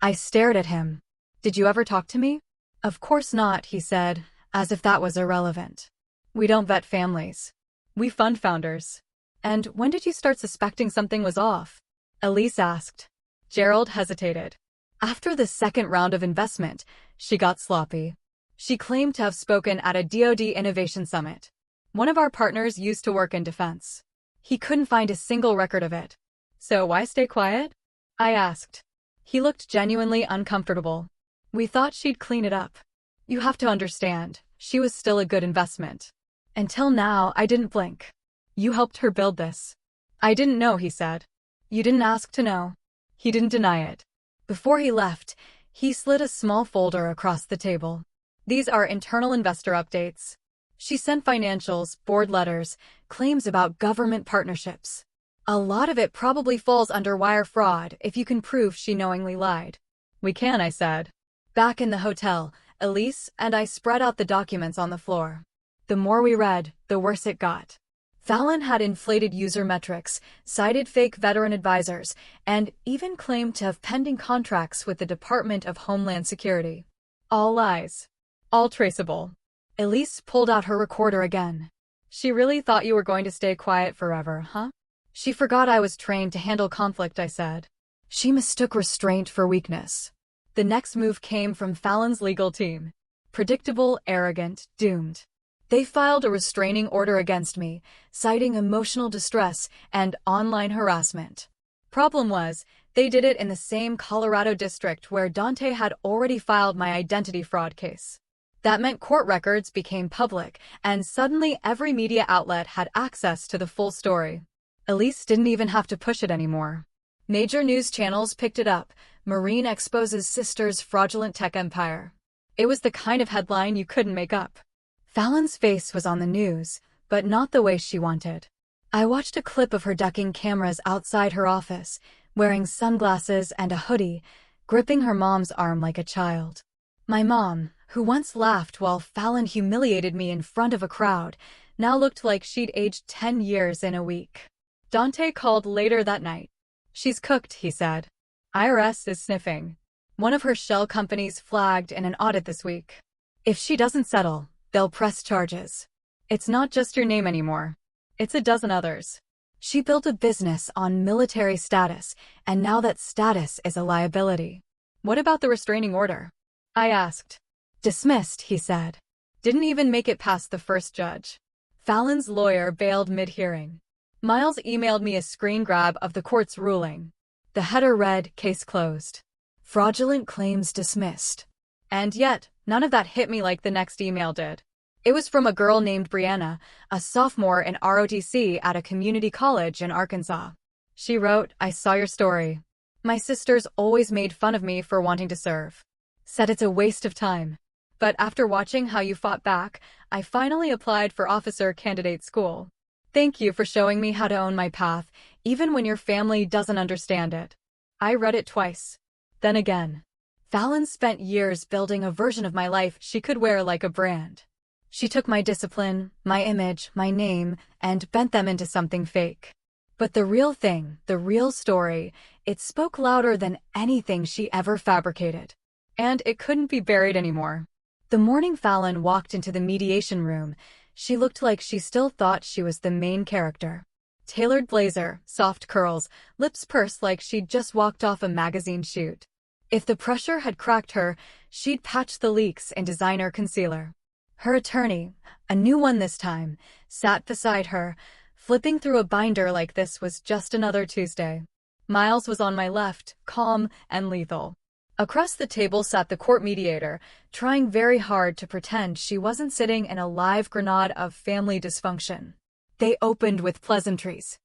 I stared at him. Did you ever talk to me? Of course not, he said, as if that was irrelevant. We don't vet families. We fund founders. And when did you start suspecting something was off? Elise asked. Gerald hesitated. After the second round of investment, she got sloppy. She claimed to have spoken at a DoD Innovation Summit. One of our partners used to work in defense. He couldn't find a single record of it. So why stay quiet? I asked. He looked genuinely uncomfortable. We thought she'd clean it up. You have to understand, she was still a good investment. Until now, I didn't blink. You helped her build this. I didn't know, he said. You didn't ask to know. He didn't deny it. Before he left, he slid a small folder across the table. These are internal investor updates. She sent financials, board letters, claims about government partnerships. A lot of it probably falls under wire fraud if you can prove she knowingly lied. We can, I said. Back in the hotel, Elise and I spread out the documents on the floor. The more we read, the worse it got. Fallon had inflated user metrics, cited fake veteran advisors, and even claimed to have pending contracts with the Department of Homeland Security. All lies. All traceable. Elise pulled out her recorder again. She really thought you were going to stay quiet forever, huh? She forgot I was trained to handle conflict, I said. She mistook restraint for weakness. The next move came from Fallon's legal team. Predictable, arrogant, doomed. They filed a restraining order against me, citing emotional distress and online harassment. Problem was, they did it in the same Colorado district where Dante had already filed my identity fraud case. That meant court records became public, and suddenly every media outlet had access to the full story. Elise didn't even have to push it anymore. Major news channels picked it up. Marine exposes sister's fraudulent tech empire. It was the kind of headline you couldn't make up. Fallon's face was on the news, but not the way she wanted. I watched a clip of her ducking cameras outside her office, wearing sunglasses and a hoodie, gripping her mom's arm like a child. My mom, who once laughed while Fallon humiliated me in front of a crowd, now looked like she'd aged 10 years in a week. Dante called later that night. She's cooked, he said. IRS is sniffing. One of her shell companies flagged in an audit this week. If she doesn't settle, they'll press charges. It's not just your name anymore. It's a dozen others. She built a business on military status, and now that status is a liability. What about the restraining order? I asked. Dismissed, he said. Didn't even make it past the first judge. Fallon's lawyer bailed mid-hearing. Miles emailed me a screen grab of the court's ruling. The header read, "Case closed. Fraudulent claims dismissed." And yet, none of that hit me like the next email did. It was from a girl named Brianna, a sophomore in ROTC at a community college in Arkansas. She wrote, "I saw your story. My sisters always made fun of me for wanting to serve. Said it's a waste of time. But after watching how you fought back, I finally applied for officer candidate school. Thank you for showing me how to own my path, even when your family doesn't understand it." I read it twice. Then again. Fallon spent years building a version of my life she could wear like a brand. She took my discipline, my image, my name, and bent them into something fake. But the real thing, the real story, it spoke louder than anything she ever fabricated. And it couldn't be buried anymore. The morning Fallon walked into the mediation room, she looked like she still thought she was the main character. Tailored blazer, soft curls, lips pursed like she'd just walked off a magazine shoot. If the pressure had cracked her, she'd patched the leaks in designer concealer. Her attorney, a new one this time, sat beside her, flipping through a binder like this was just another Tuesday. Miles was on my left, calm and lethal. Across the table sat the court mediator, trying very hard to pretend she wasn't sitting in a live grenade of family dysfunction. They opened with pleasantries.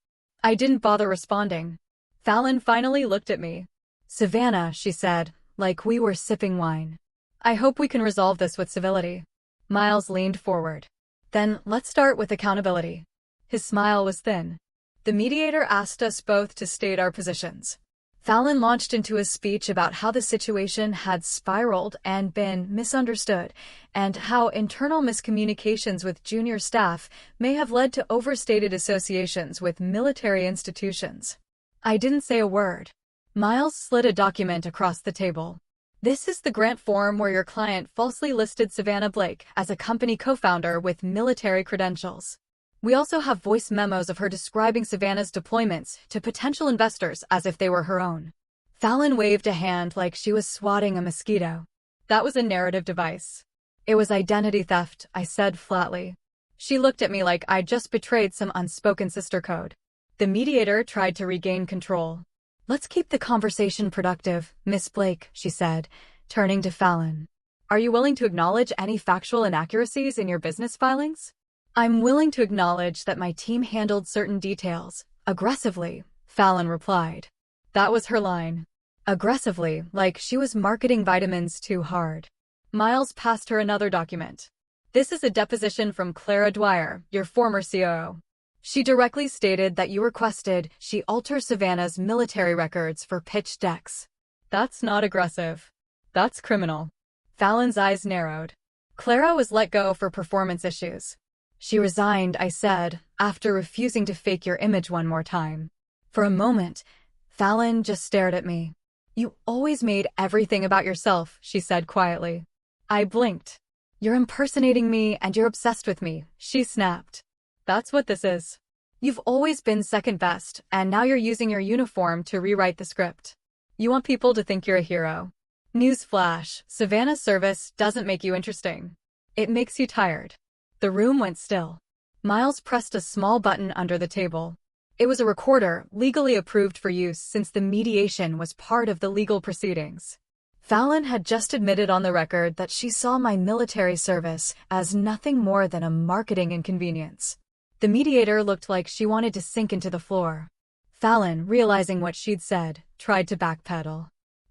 I didn't bother responding. Fallon finally looked at me. "Savannah," she said, like we were sipping wine. "I hope we can resolve this with civility." Miles leaned forward. "Then let's start with accountability." His smile was thin. The mediator asked us both to state our positions. Fallon launched into a speech about how the situation had spiraled and been misunderstood, and how internal miscommunications with junior staff may have led to overstated associations with military institutions. I didn't say a word. Miles slid a document across the table. "This is the grant form where your client falsely listed Savannah Blake as a company co-founder with military credentials. We also have voice memos of her describing Savannah's deployments to potential investors as if they were her own." Fallon waved a hand like she was swatting a mosquito. "That was a narrative device." "It was identity theft," I said flatly. She looked at me like I'd just betrayed some unspoken sister code. The mediator tried to regain control. "Let's keep the conversation productive, Miss Blake," she said, turning to Fallon. "Are you willing to acknowledge any factual inaccuracies in your business filings?" "I'm willing to acknowledge that my team handled certain details aggressively," Fallon replied. That was her line. Aggressively, like she was marketing vitamins too hard. Miles passed her another document. "This is a deposition from Clara Dwyer, your former COO. She directly stated that you requested she alter Savannah's military records for pitch decks." "That's not aggressive. That's criminal." Fallon's eyes narrowed. "Clara was let go for performance issues." "She resigned," I said, "after refusing to fake your image one more time." For a moment, Fallon just stared at me. "You always made everything about yourself," she said quietly. I blinked. "You're impersonating me and you're obsessed with me," she snapped. "That's what this is. You've always been second best, and now you're using your uniform to rewrite the script. You want people to think you're a hero. Newsflash, Savannah's service doesn't make you interesting. It makes you tired." The room went still. Miles pressed a small button under the table. It was a recorder, legally approved for use since the mediation was part of the legal proceedings. Fallon had just admitted on the record that she saw my military service as nothing more than a marketing inconvenience. The mediator looked like she wanted to sink into the floor. Fallon, realizing what she'd said, tried to backpedal.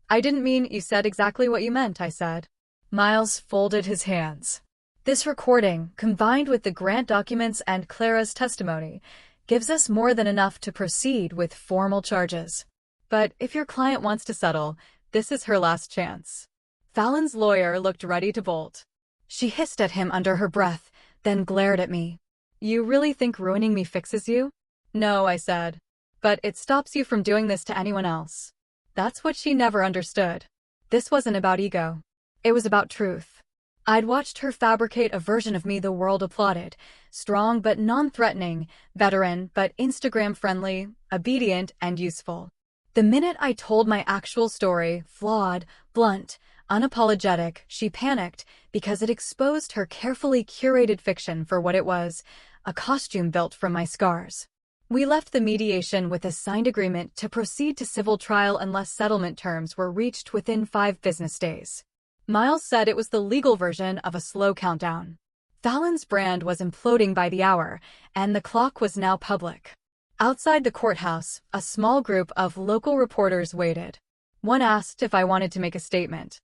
"I didn't mean you said exactly what you meant," I said. Miles folded his hands. "This recording, combined with the grant documents and Clara's testimony, gives us more than enough to proceed with formal charges. But if your client wants to settle, this is her last chance." Fallon's lawyer looked ready to bolt. She hissed at him under her breath, then glared at me. "You really think ruining me fixes you?" "No," I said. "But it stops you from doing this to anyone else." That's what she never understood. This wasn't about ego. It was about truth. I'd watched her fabricate a version of me the world applauded, strong but non-threatening, veteran but Instagram-friendly, obedient and useful. The minute I told my actual story, flawed, blunt, unapologetic, she panicked because it exposed her carefully curated fiction for what it was, a costume built from my scars. We left the mediation with a signed agreement to proceed to civil trial unless settlement terms were reached within 5 business days. Miles said it was the legal version of a slow countdown. Fallon's brand was imploding by the hour, and the clock was now public. Outside the courthouse, a small group of local reporters waited. One asked if I wanted to make a statement.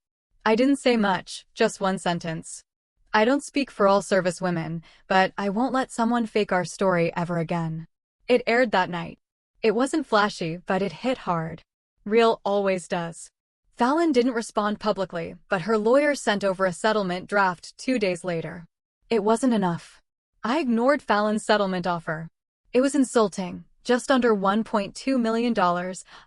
I didn't say much, just one sentence. I don't speak for all service women, but I won't let someone fake our story ever again. It aired that night. It wasn't flashy, but it hit hard. Real always does. Fallon didn't respond publicly, but her lawyer sent over a settlement draft 2 days later. It wasn't enough. I ignored Fallon's settlement offer. It was insulting, just under $1.2 million,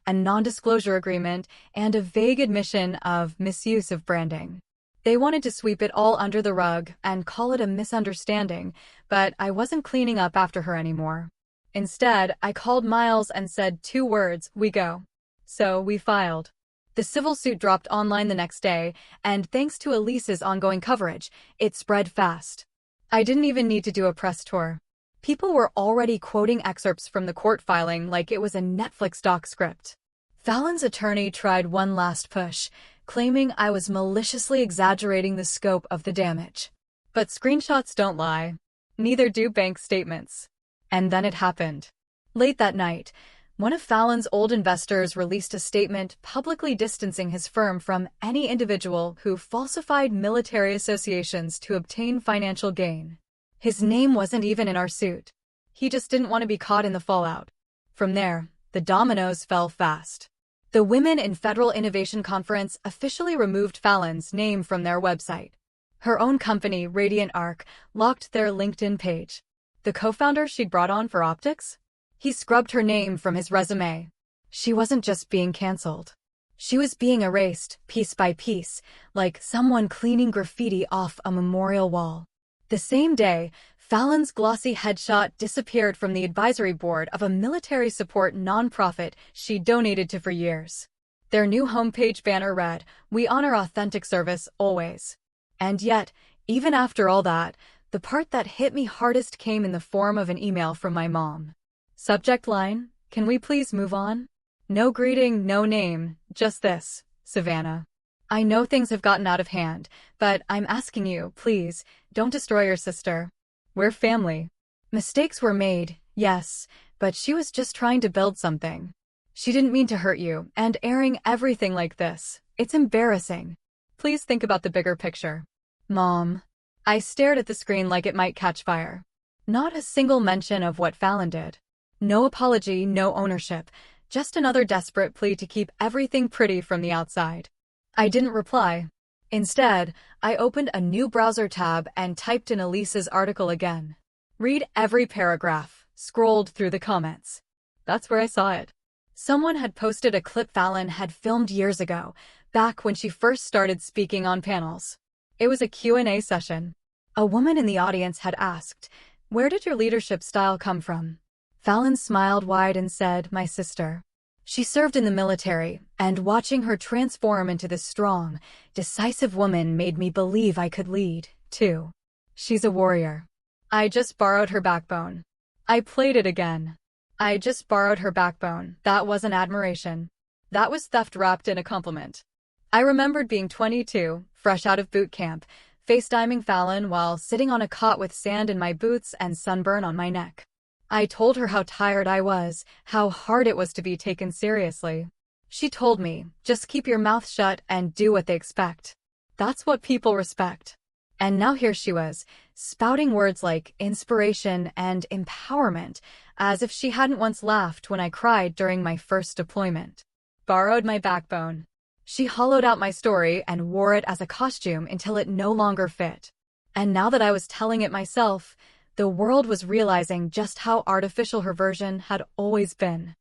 a non-disclosure agreement, and a vague admission of misuse of branding. They wanted to sweep it all under the rug and call it a misunderstanding, but I wasn't cleaning up after her anymore. Instead, I called Miles and said 2 words, "We go." So we filed. The civil suit dropped online the next day, and thanks to Elise's ongoing coverage, it spread fast. I didn't even need to do a press tour. People were already quoting excerpts from the court filing like it was a Netflix doc script. Fallon's attorney tried one last push, claiming I was maliciously exaggerating the scope of the damage. But screenshots don't lie. Neither do bank statements. And then it happened. Late that night, one of Fallon's old investors released a statement publicly distancing his firm from any individual who falsified military associations to obtain financial gain. His name wasn't even in our suit. He just didn't want to be caught in the fallout. From there, the dominoes fell fast. The Women in Federal Innovation Conference officially removed Fallon's name from their website. Her own company, Radiant Arc, locked their LinkedIn page. The co-founder she'd brought on for optics? He scrubbed her name from his resume. She wasn't just being canceled. She was being erased, piece by piece, like someone cleaning graffiti off a memorial wall. The same day, Fallon's glossy headshot disappeared from the advisory board of a military support nonprofit she donated to for years. Their new homepage banner read, "We honor authentic service, always." And yet, even after all that, the part that hit me hardest came in the form of an email from my mom. Subject line, "Can we please move on?" No greeting, no name, just this, "Savannah. I know things have gotten out of hand, but I'm asking you, please, don't destroy your sister. We're family. Mistakes were made, yes, but she was just trying to build something. She didn't mean to hurt you, and airing everything like this, it's embarrassing. Please think about the bigger picture." Mom. I stared at the screen like it might catch fire. Not a single mention of what Fallon did. No apology, no ownership, just another desperate plea to keep everything pretty from the outside. I didn't reply. Instead, I opened a new browser tab and typed in Elise's article again. Read every paragraph, scrolled through the comments. That's where I saw it. Someone had posted a clip Fallon had filmed years ago, back when she first started speaking on panels. It was a Q&A session. A woman in the audience had asked, "Where did your leadership style come from?" Fallon smiled wide and said, "My sister. She served in the military, and watching her transform into this strong, decisive woman made me believe I could lead, too. She's a warrior. I just borrowed her backbone." I played it again. I just borrowed her backbone. That wasn't admiration. That was theft wrapped in a compliment. I remembered being 22, fresh out of boot camp, FaceTiming Fallon while sitting on a cot with sand in my boots and sunburn on my neck. I told her how tired I was, how hard it was to be taken seriously. She told me, "Just keep your mouth shut and do what they expect. That's what people respect." And now here she was, spouting words like inspiration and empowerment, as if she hadn't once laughed when I cried during my first deployment. Borrowed my backbone. She hollowed out my story and wore it as a costume until it no longer fit. And now that I was telling it myself, the world was realizing just how artificial her version had always been.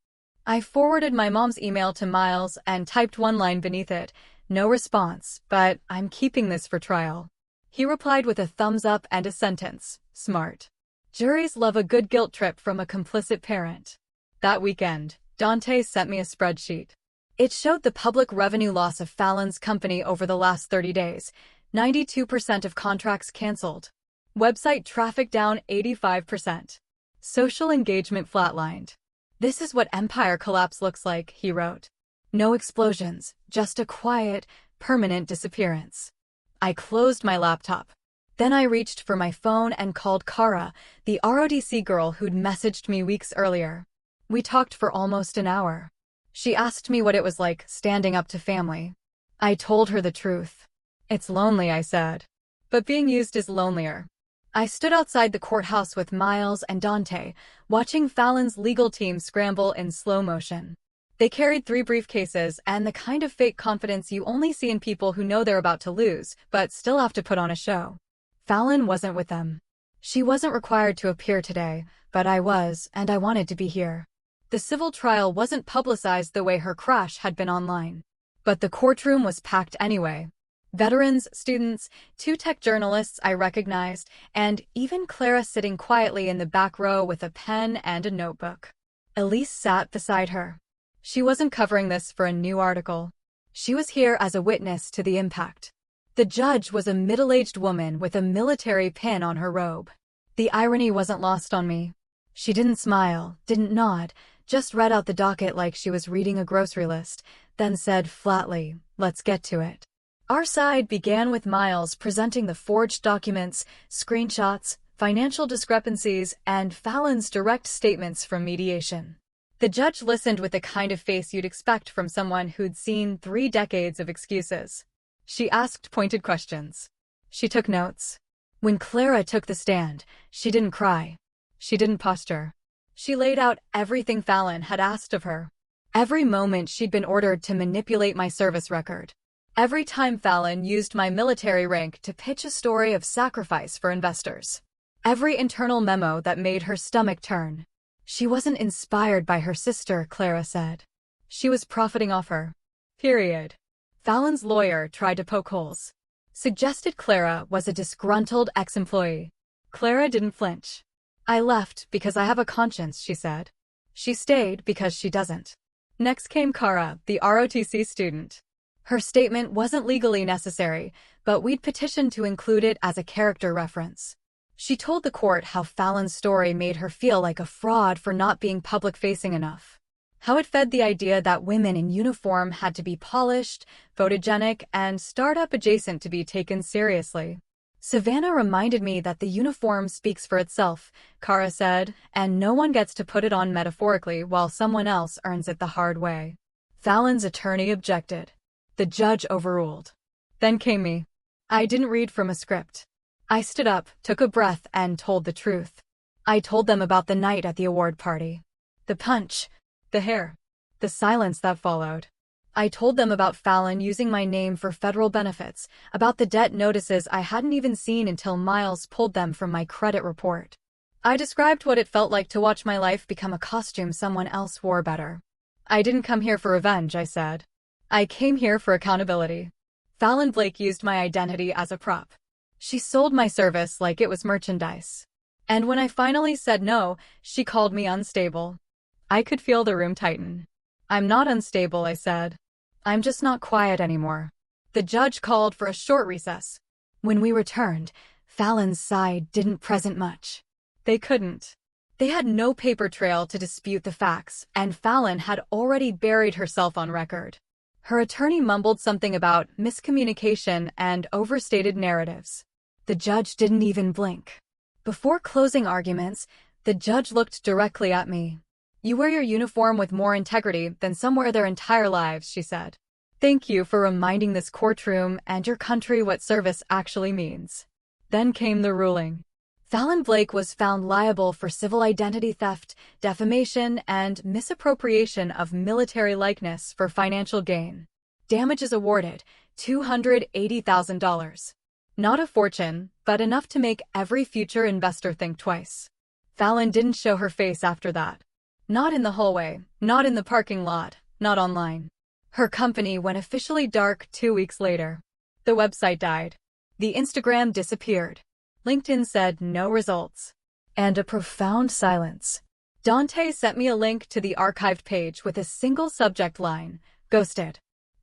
I forwarded my mom's email to Miles and typed one line beneath it. No response, but I'm keeping this for trial. He replied with a thumbs up and a sentence. Smart. Juries love a good guilt trip from a complicit parent. That weekend, Dante sent me a spreadsheet. It showed the public revenue loss of Fallon's company over the last 30 days. 92% of contracts canceled. Website traffic down 85%. Social engagement flatlined. This is what empire collapse looks like, he wrote. No explosions, just a quiet, permanent disappearance. I closed my laptop. Then I reached for my phone and called Kara, the ROTC girl who'd messaged me weeks earlier. We talked for almost an hour. She asked me what it was like standing up to family. I told her the truth. It's lonely, I said. But being used is lonelier. I stood outside the courthouse with Miles and Dante, watching Fallon's legal team scramble in slow motion. They carried 3 briefcases and the kind of fake confidence you only see in people who know they're about to lose, but still have to put on a show. Fallon wasn't with them. She wasn't required to appear today, but I was, and I wanted to be here. The civil trial wasn't publicized the way her crash had been online. But the courtroom was packed anyway. Veterans, students, 2 tech journalists I recognized, and even Clara sitting quietly in the back row with a pen and a notebook. Elise sat beside her. She wasn't covering this for a new article. She was here as a witness to the impact. The judge was a middle-aged woman with a military pin on her robe. The irony wasn't lost on me. She didn't smile, didn't nod, just read out the docket like she was reading a grocery list, then said flatly, "Let's get to it." Our side began with Miles presenting the forged documents, screenshots, financial discrepancies, and Fallon's direct statements from mediation. The judge listened with the kind of face you'd expect from someone who'd seen 3 decades of excuses. She asked pointed questions. She took notes. When Clara took the stand, she didn't cry. She didn't posture. She laid out everything Fallon had asked of her. Every moment she'd been ordered to manipulate my service record. Every time Fallon used my military rank to pitch a story of sacrifice for investors. Every internal memo that made her stomach turn. She wasn't inspired by her sister, Clara said. She was profiting off her. Period. Fallon's lawyer tried to poke holes. Suggested Clara was a disgruntled ex-employee. Clara didn't flinch. I left because I have a conscience, she said. She stayed because she doesn't. Next came Kara, the ROTC student. Her statement wasn't legally necessary, but we'd petitioned to include it as a character reference. She told the court how Fallon's story made her feel like a fraud for not being public-facing enough. How it fed the idea that women in uniform had to be polished, photogenic, and startup-adjacent to be taken seriously. Savannah reminded me that the uniform speaks for itself, Kara said, and no one gets to put it on metaphorically while someone else earns it the hard way. Fallon's attorney objected. The judge overruled. Then came me. I didn't read from a script. I stood up, took a breath, and told the truth. I told them about the night at the award party. The punch. The hair. The silence that followed. I told them about Fallon using my name for federal benefits, about the debt notices I hadn't even seen until Miles pulled them from my credit report. I described what it felt like to watch my life become a costume someone else wore better. I didn't come here for revenge, I said. I came here for accountability. Fallon Blake used my identity as a prop. She sold my service like it was merchandise. And when I finally said no, she called me unstable. I could feel the room tighten. I'm not unstable, I said. I'm just not quiet anymore. The judge called for a short recess. When we returned, Fallon's side didn't present much. They couldn't. They had no paper trail to dispute the facts, and Fallon had already buried herself on record. Her attorney mumbled something about miscommunication and overstated narratives. The judge didn't even blink. Before closing arguments, the judge looked directly at me. You wear your uniform with more integrity than some wear their entire lives, she said. Thank you for reminding this courtroom and your country what service actually means. Then came the ruling. Fallon Blake was found liable for civil identity theft, defamation, and misappropriation of military likeness for financial gain. Damages awarded, $280,000. Not a fortune, but enough to make every future investor think twice. Fallon didn't show her face after that. Not in the hallway, not in the parking lot, not online. Her company went officially dark 2 weeks later. The website died. The Instagram disappeared. LinkedIn said no results. And a profound silence. Dante sent me a link to the archived page with a single subject line: ghosted.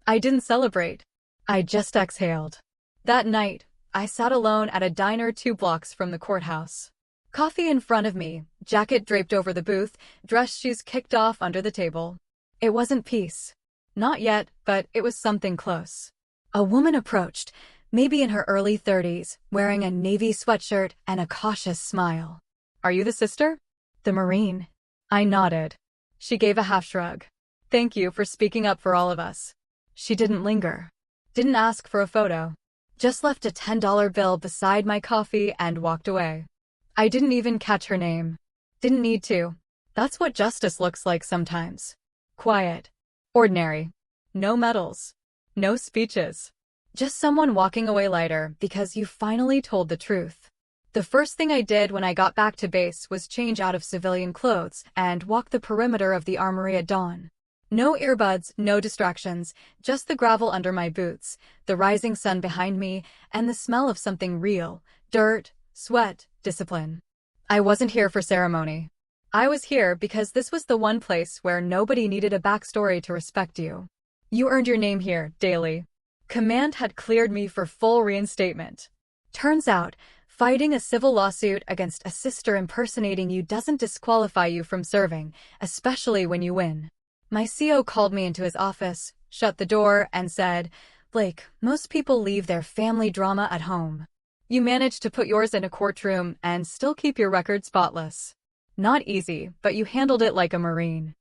I didn't celebrate. I just exhaled. That night, I sat alone at a diner 2 blocks from the courthouse. Coffee in front of me, jacket draped over the booth, dress shoes kicked off under the table. It wasn't peace. Not yet, but it was something close. A woman approached, maybe in her early 30s, wearing a navy sweatshirt and a cautious smile. "Are you the sister?" "The Marine." I nodded. She gave a half shrug. "Thank you for speaking up for all of us." She didn't linger. Didn't ask for a photo. Just left a $10 bill beside my coffee and walked away. I didn't even catch her name. Didn't need to. That's what justice looks like sometimes. Quiet. Ordinary. No medals. No speeches. Just someone walking away lighter because you finally told the truth. The first thing I did when I got back to base was change out of civilian clothes and walk the perimeter of the armory at dawn. No earbuds, no distractions, just the gravel under my boots, the rising sun behind me, and the smell of something real: dirt, sweat, discipline. I wasn't here for ceremony. I was here because this was the one place where nobody needed a backstory to respect you. You earned your name here, daily. Command had cleared me for full reinstatement. Turns out, fighting a civil lawsuit against a sister impersonating you doesn't disqualify you from serving, especially when you win. My CO called me into his office, shut the door, and said, "Blake, most people leave their family drama at home. You managed to put yours in a courtroom and still keep your record spotless. Not easy, but you handled it like a Marine."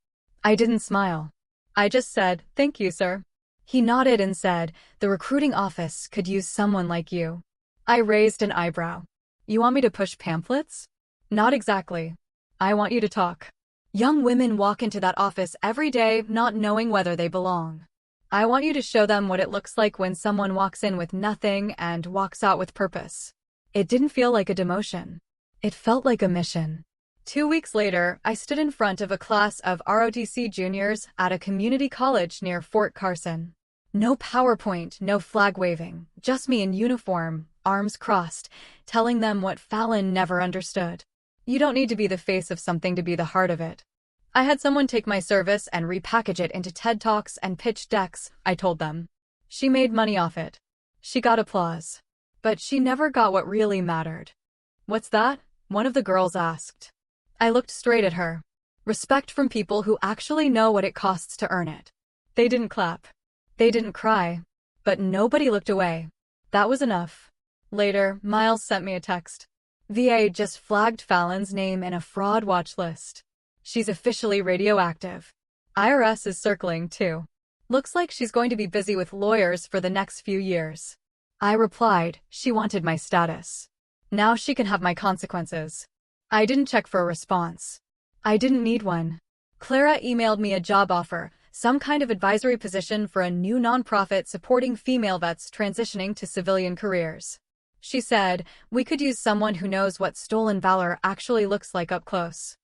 I didn't smile. I just said, "Thank you, sir." He nodded and said, "The recruiting office could use someone like you." I raised an eyebrow. "You want me to push pamphlets?" "Not exactly. I want you to talk." Young women walk into that office every day not knowing whether they belong. I want you to show them what it looks like when someone walks in with nothing and walks out with purpose. It didn't feel like a demotion. It felt like a mission. 2 weeks later, I stood in front of a class of ROTC juniors at a community college near Fort Carson. No PowerPoint, no flag waving, just me in uniform, arms crossed, telling them what Fallon never understood. You don't need to be the face of something to be the heart of it. I had someone take my service and repackage it into TED Talks and pitch decks, I told them. She made money off it. She got applause. But she never got what really mattered. "What's that?" one of the girls asked. I looked straight at her. Respect from people who actually know what it costs to earn it. They didn't clap. They didn't cry. But nobody looked away. That was enough. Later, Miles sent me a text. "VA just flagged Fallon's name in a fraud watch list. She's officially radioactive. IRS is circling too. Looks like she's going to be busy with lawyers for the next few years." I replied, "She wanted my status. Now she can have my consequences." I didn't check for a response. I didn't need one. Clara emailed me a job offer, some kind of advisory position for a new nonprofit supporting female vets transitioning to civilian careers. She said, "We could use someone who knows what stolen valor actually looks like up close."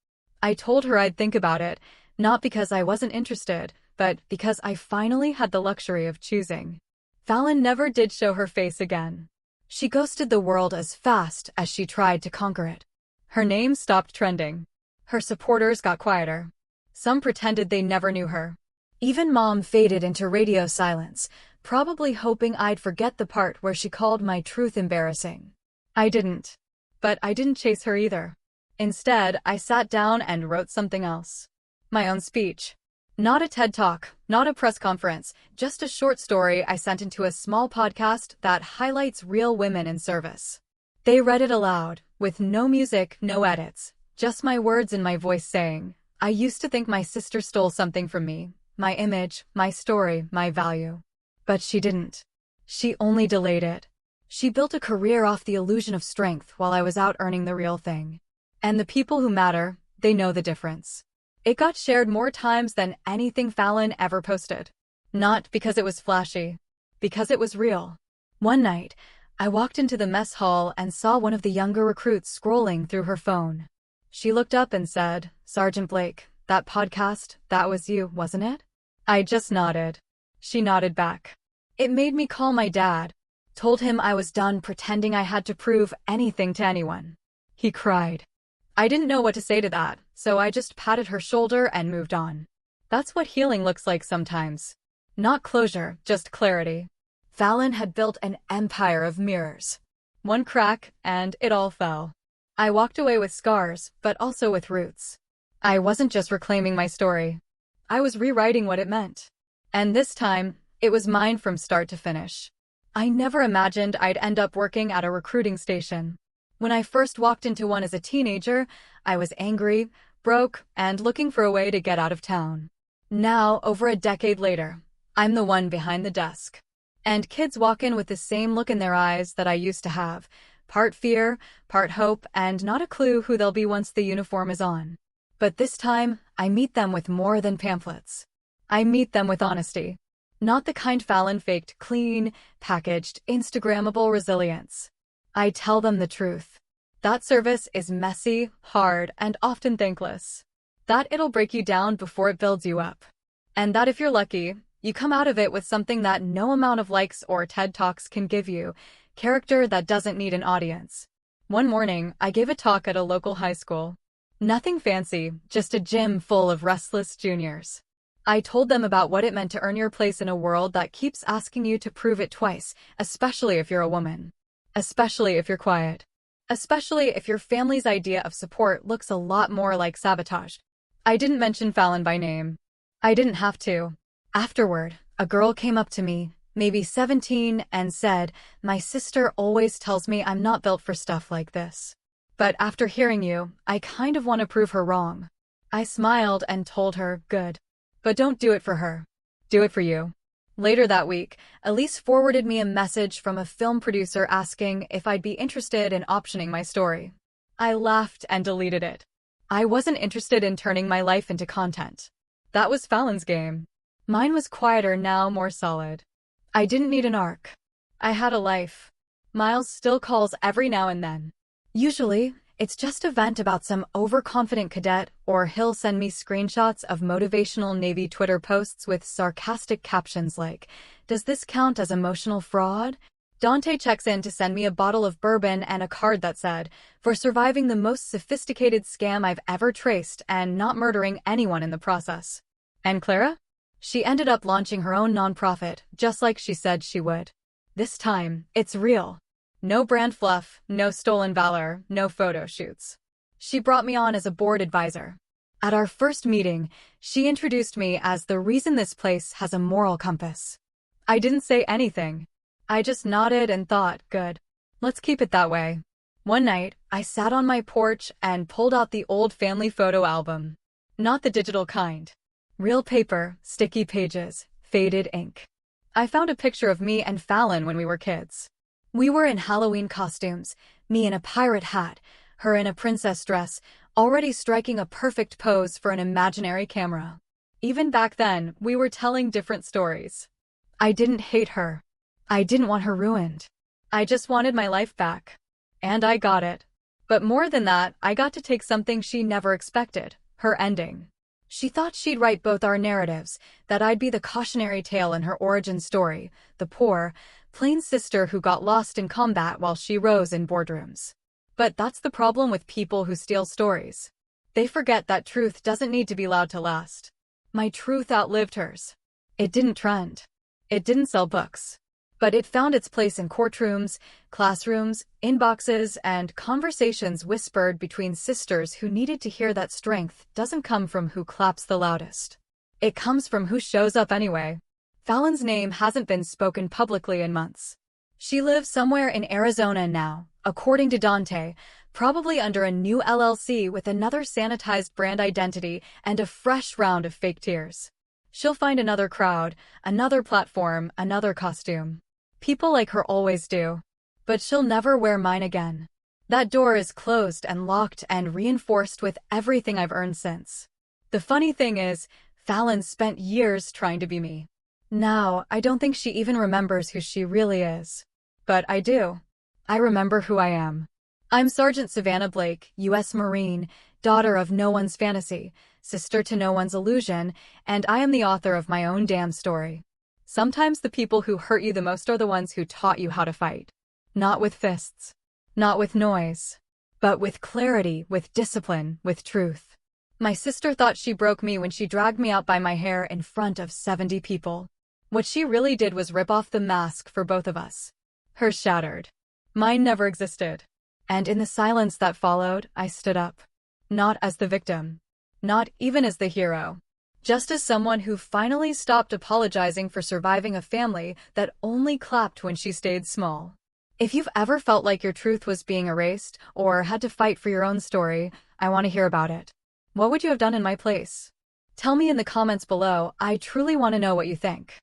I told her I'd think about it, not because I wasn't interested, but because I finally had the luxury of choosing. Fallon never did show her face again. She ghosted the world as fast as she tried to conquer it. Her name stopped trending. Her supporters got quieter. Some pretended they never knew her. Even Mom faded into radio silence, probably hoping I'd forget the part where she called my truth embarrassing. I didn't. But I didn't chase her either. Instead, I sat down and wrote something else. My own speech. Not a TED Talk, not a press conference, just a short story I sent into a small podcast that highlights real women in service. They read it aloud, with no music, no edits, just my words and my voice saying, "I used to think my sister stole something from me, my image, my story, my value. But she didn't. She only delayed it. She built a career off the illusion of strength while I was out earning the real thing. And the people who matter, they know the difference." It got shared more times than anything Fallon ever posted. Not because it was flashy, because it was real. One night, I walked into the mess hall and saw one of the younger recruits scrolling through her phone. She looked up and said, "Sergeant Blake, that podcast, that was you, wasn't it?" I just nodded. She nodded back. It made me call my dad. Told him I was done pretending I had to prove anything to anyone. He cried. I didn't know what to say to that, so I just patted her shoulder and moved on. That's what healing looks like sometimes. Not closure, just clarity. Fallon had built an empire of mirrors. One crack, and it all fell. I walked away with scars, but also with roots. I wasn't just reclaiming my story. I was rewriting what it meant. And this time, it was mine from start to finish. I never imagined I'd end up working at a recruiting station. When I first walked into one as a teenager, I was angry, broke, and looking for a way to get out of town. Now, over a decade later, I'm the one behind the desk. And kids walk in with the same look in their eyes that I used to have, part fear, part hope, and not a clue who they'll be once the uniform is on. But this time, I meet them with more than pamphlets. I meet them with honesty. Not the kind Fallon faked clean, packaged, Instagrammable resilience. I tell them the truth. That service is messy, hard, and often thankless. That it'll break you down before it builds you up. And that if you're lucky, you come out of it with something that no amount of likes or TED Talks can give you, character that doesn't need an audience. One morning, I gave a talk at a local high school. Nothing fancy, just a gym full of restless juniors. I told them about what it meant to earn your place in a world that keeps asking you to prove it twice, especially if you're a woman. Especially if you're quiet. Especially if your family's idea of support looks a lot more like sabotage. I didn't mention Fallon by name. I didn't have to. Afterward, a girl came up to me, maybe 17, and said, "My sister always tells me I'm not built for stuff like this. But after hearing you, I kind of want to prove her wrong." I smiled and told her, "Good. But don't do it for her. Do it for you." Later that week, Elise forwarded me a message from a film producer asking if I'd be interested in optioning my story. I laughed and deleted it. I wasn't interested in turning my life into content. That was Fallon's game. Mine was quieter now, more solid. I didn't need an arc. I had a life. Miles still calls every now and then. Usually, it's just a vent about some overconfident cadet, or he'll send me screenshots of motivational Navy Twitter posts with sarcastic captions like, "Does this count as emotional fraud?" Dante checks in to send me a bottle of bourbon and a card that said, "For surviving the most sophisticated scam I've ever traced and not murdering anyone in the process." And Clara? She ended up launching her own nonprofit, just like she said she would. This time, it's real. No brand fluff, no stolen valor, no photo shoots. She brought me on as a board advisor. At our first meeting, she introduced me as the reason this place has a moral compass. I didn't say anything. I just nodded and thought, good. Let's keep it that way. One night, I sat on my porch and pulled out the old family photo album. Not the digital kind. Real paper, sticky pages, faded ink. I found a picture of me and Fallon when we were kids. We were in Halloween costumes, me in a pirate hat, her in a princess dress, already striking a perfect pose for an imaginary camera. Even back then, we were telling different stories. I didn't hate her. I didn't want her ruined. I just wanted my life back. And I got it. But more than that, I got to take something she never expected, her ending. She thought she'd write both our narratives, that I'd be the cautionary tale in her origin story, the poor, plain sister who got lost in combat while she rose in boardrooms. But that's the problem with people who steal stories. They forget that truth doesn't need to be loud to last. My truth outlived hers. It didn't trend. It didn't sell books. But it found its place in courtrooms, classrooms, inboxes, and conversations whispered between sisters who needed to hear that strength doesn't come from who claps the loudest. It comes from who shows up anyway. Fallon's name hasn't been spoken publicly in months. She lives somewhere in Arizona now, according to Dante, probably under a new LLC with another sanitized brand identity and a fresh round of fake tears. She'll find another crowd, another platform, another costume. People like her always do. But she'll never wear mine again. That door is closed and locked and reinforced with everything I've earned since. The funny thing is, Fallon spent years trying to be me. Now, I don't think she even remembers who she really is. But I do. I remember who I am. I'm Sergeant Savannah Blake, U.S. Marine, daughter of no one's fantasy, sister to no one's illusion, and I am the author of my own damn story. Sometimes the people who hurt you the most are the ones who taught you how to fight. Not with fists. Not with noise. But with clarity, with discipline, with truth. My sister thought she broke me when she dragged me out by my hair in front of 70 people. What she really did was rip off the mask for both of us. Hers shattered. Mine never existed. And in the silence that followed, I stood up. Not as the victim. Not even as the hero. Just as someone who finally stopped apologizing for surviving a family that only clapped when she stayed small. If you've ever felt like your truth was being erased or had to fight for your own story, I want to hear about it. What would you have done in my place? Tell me in the comments below. I truly want to know what you think.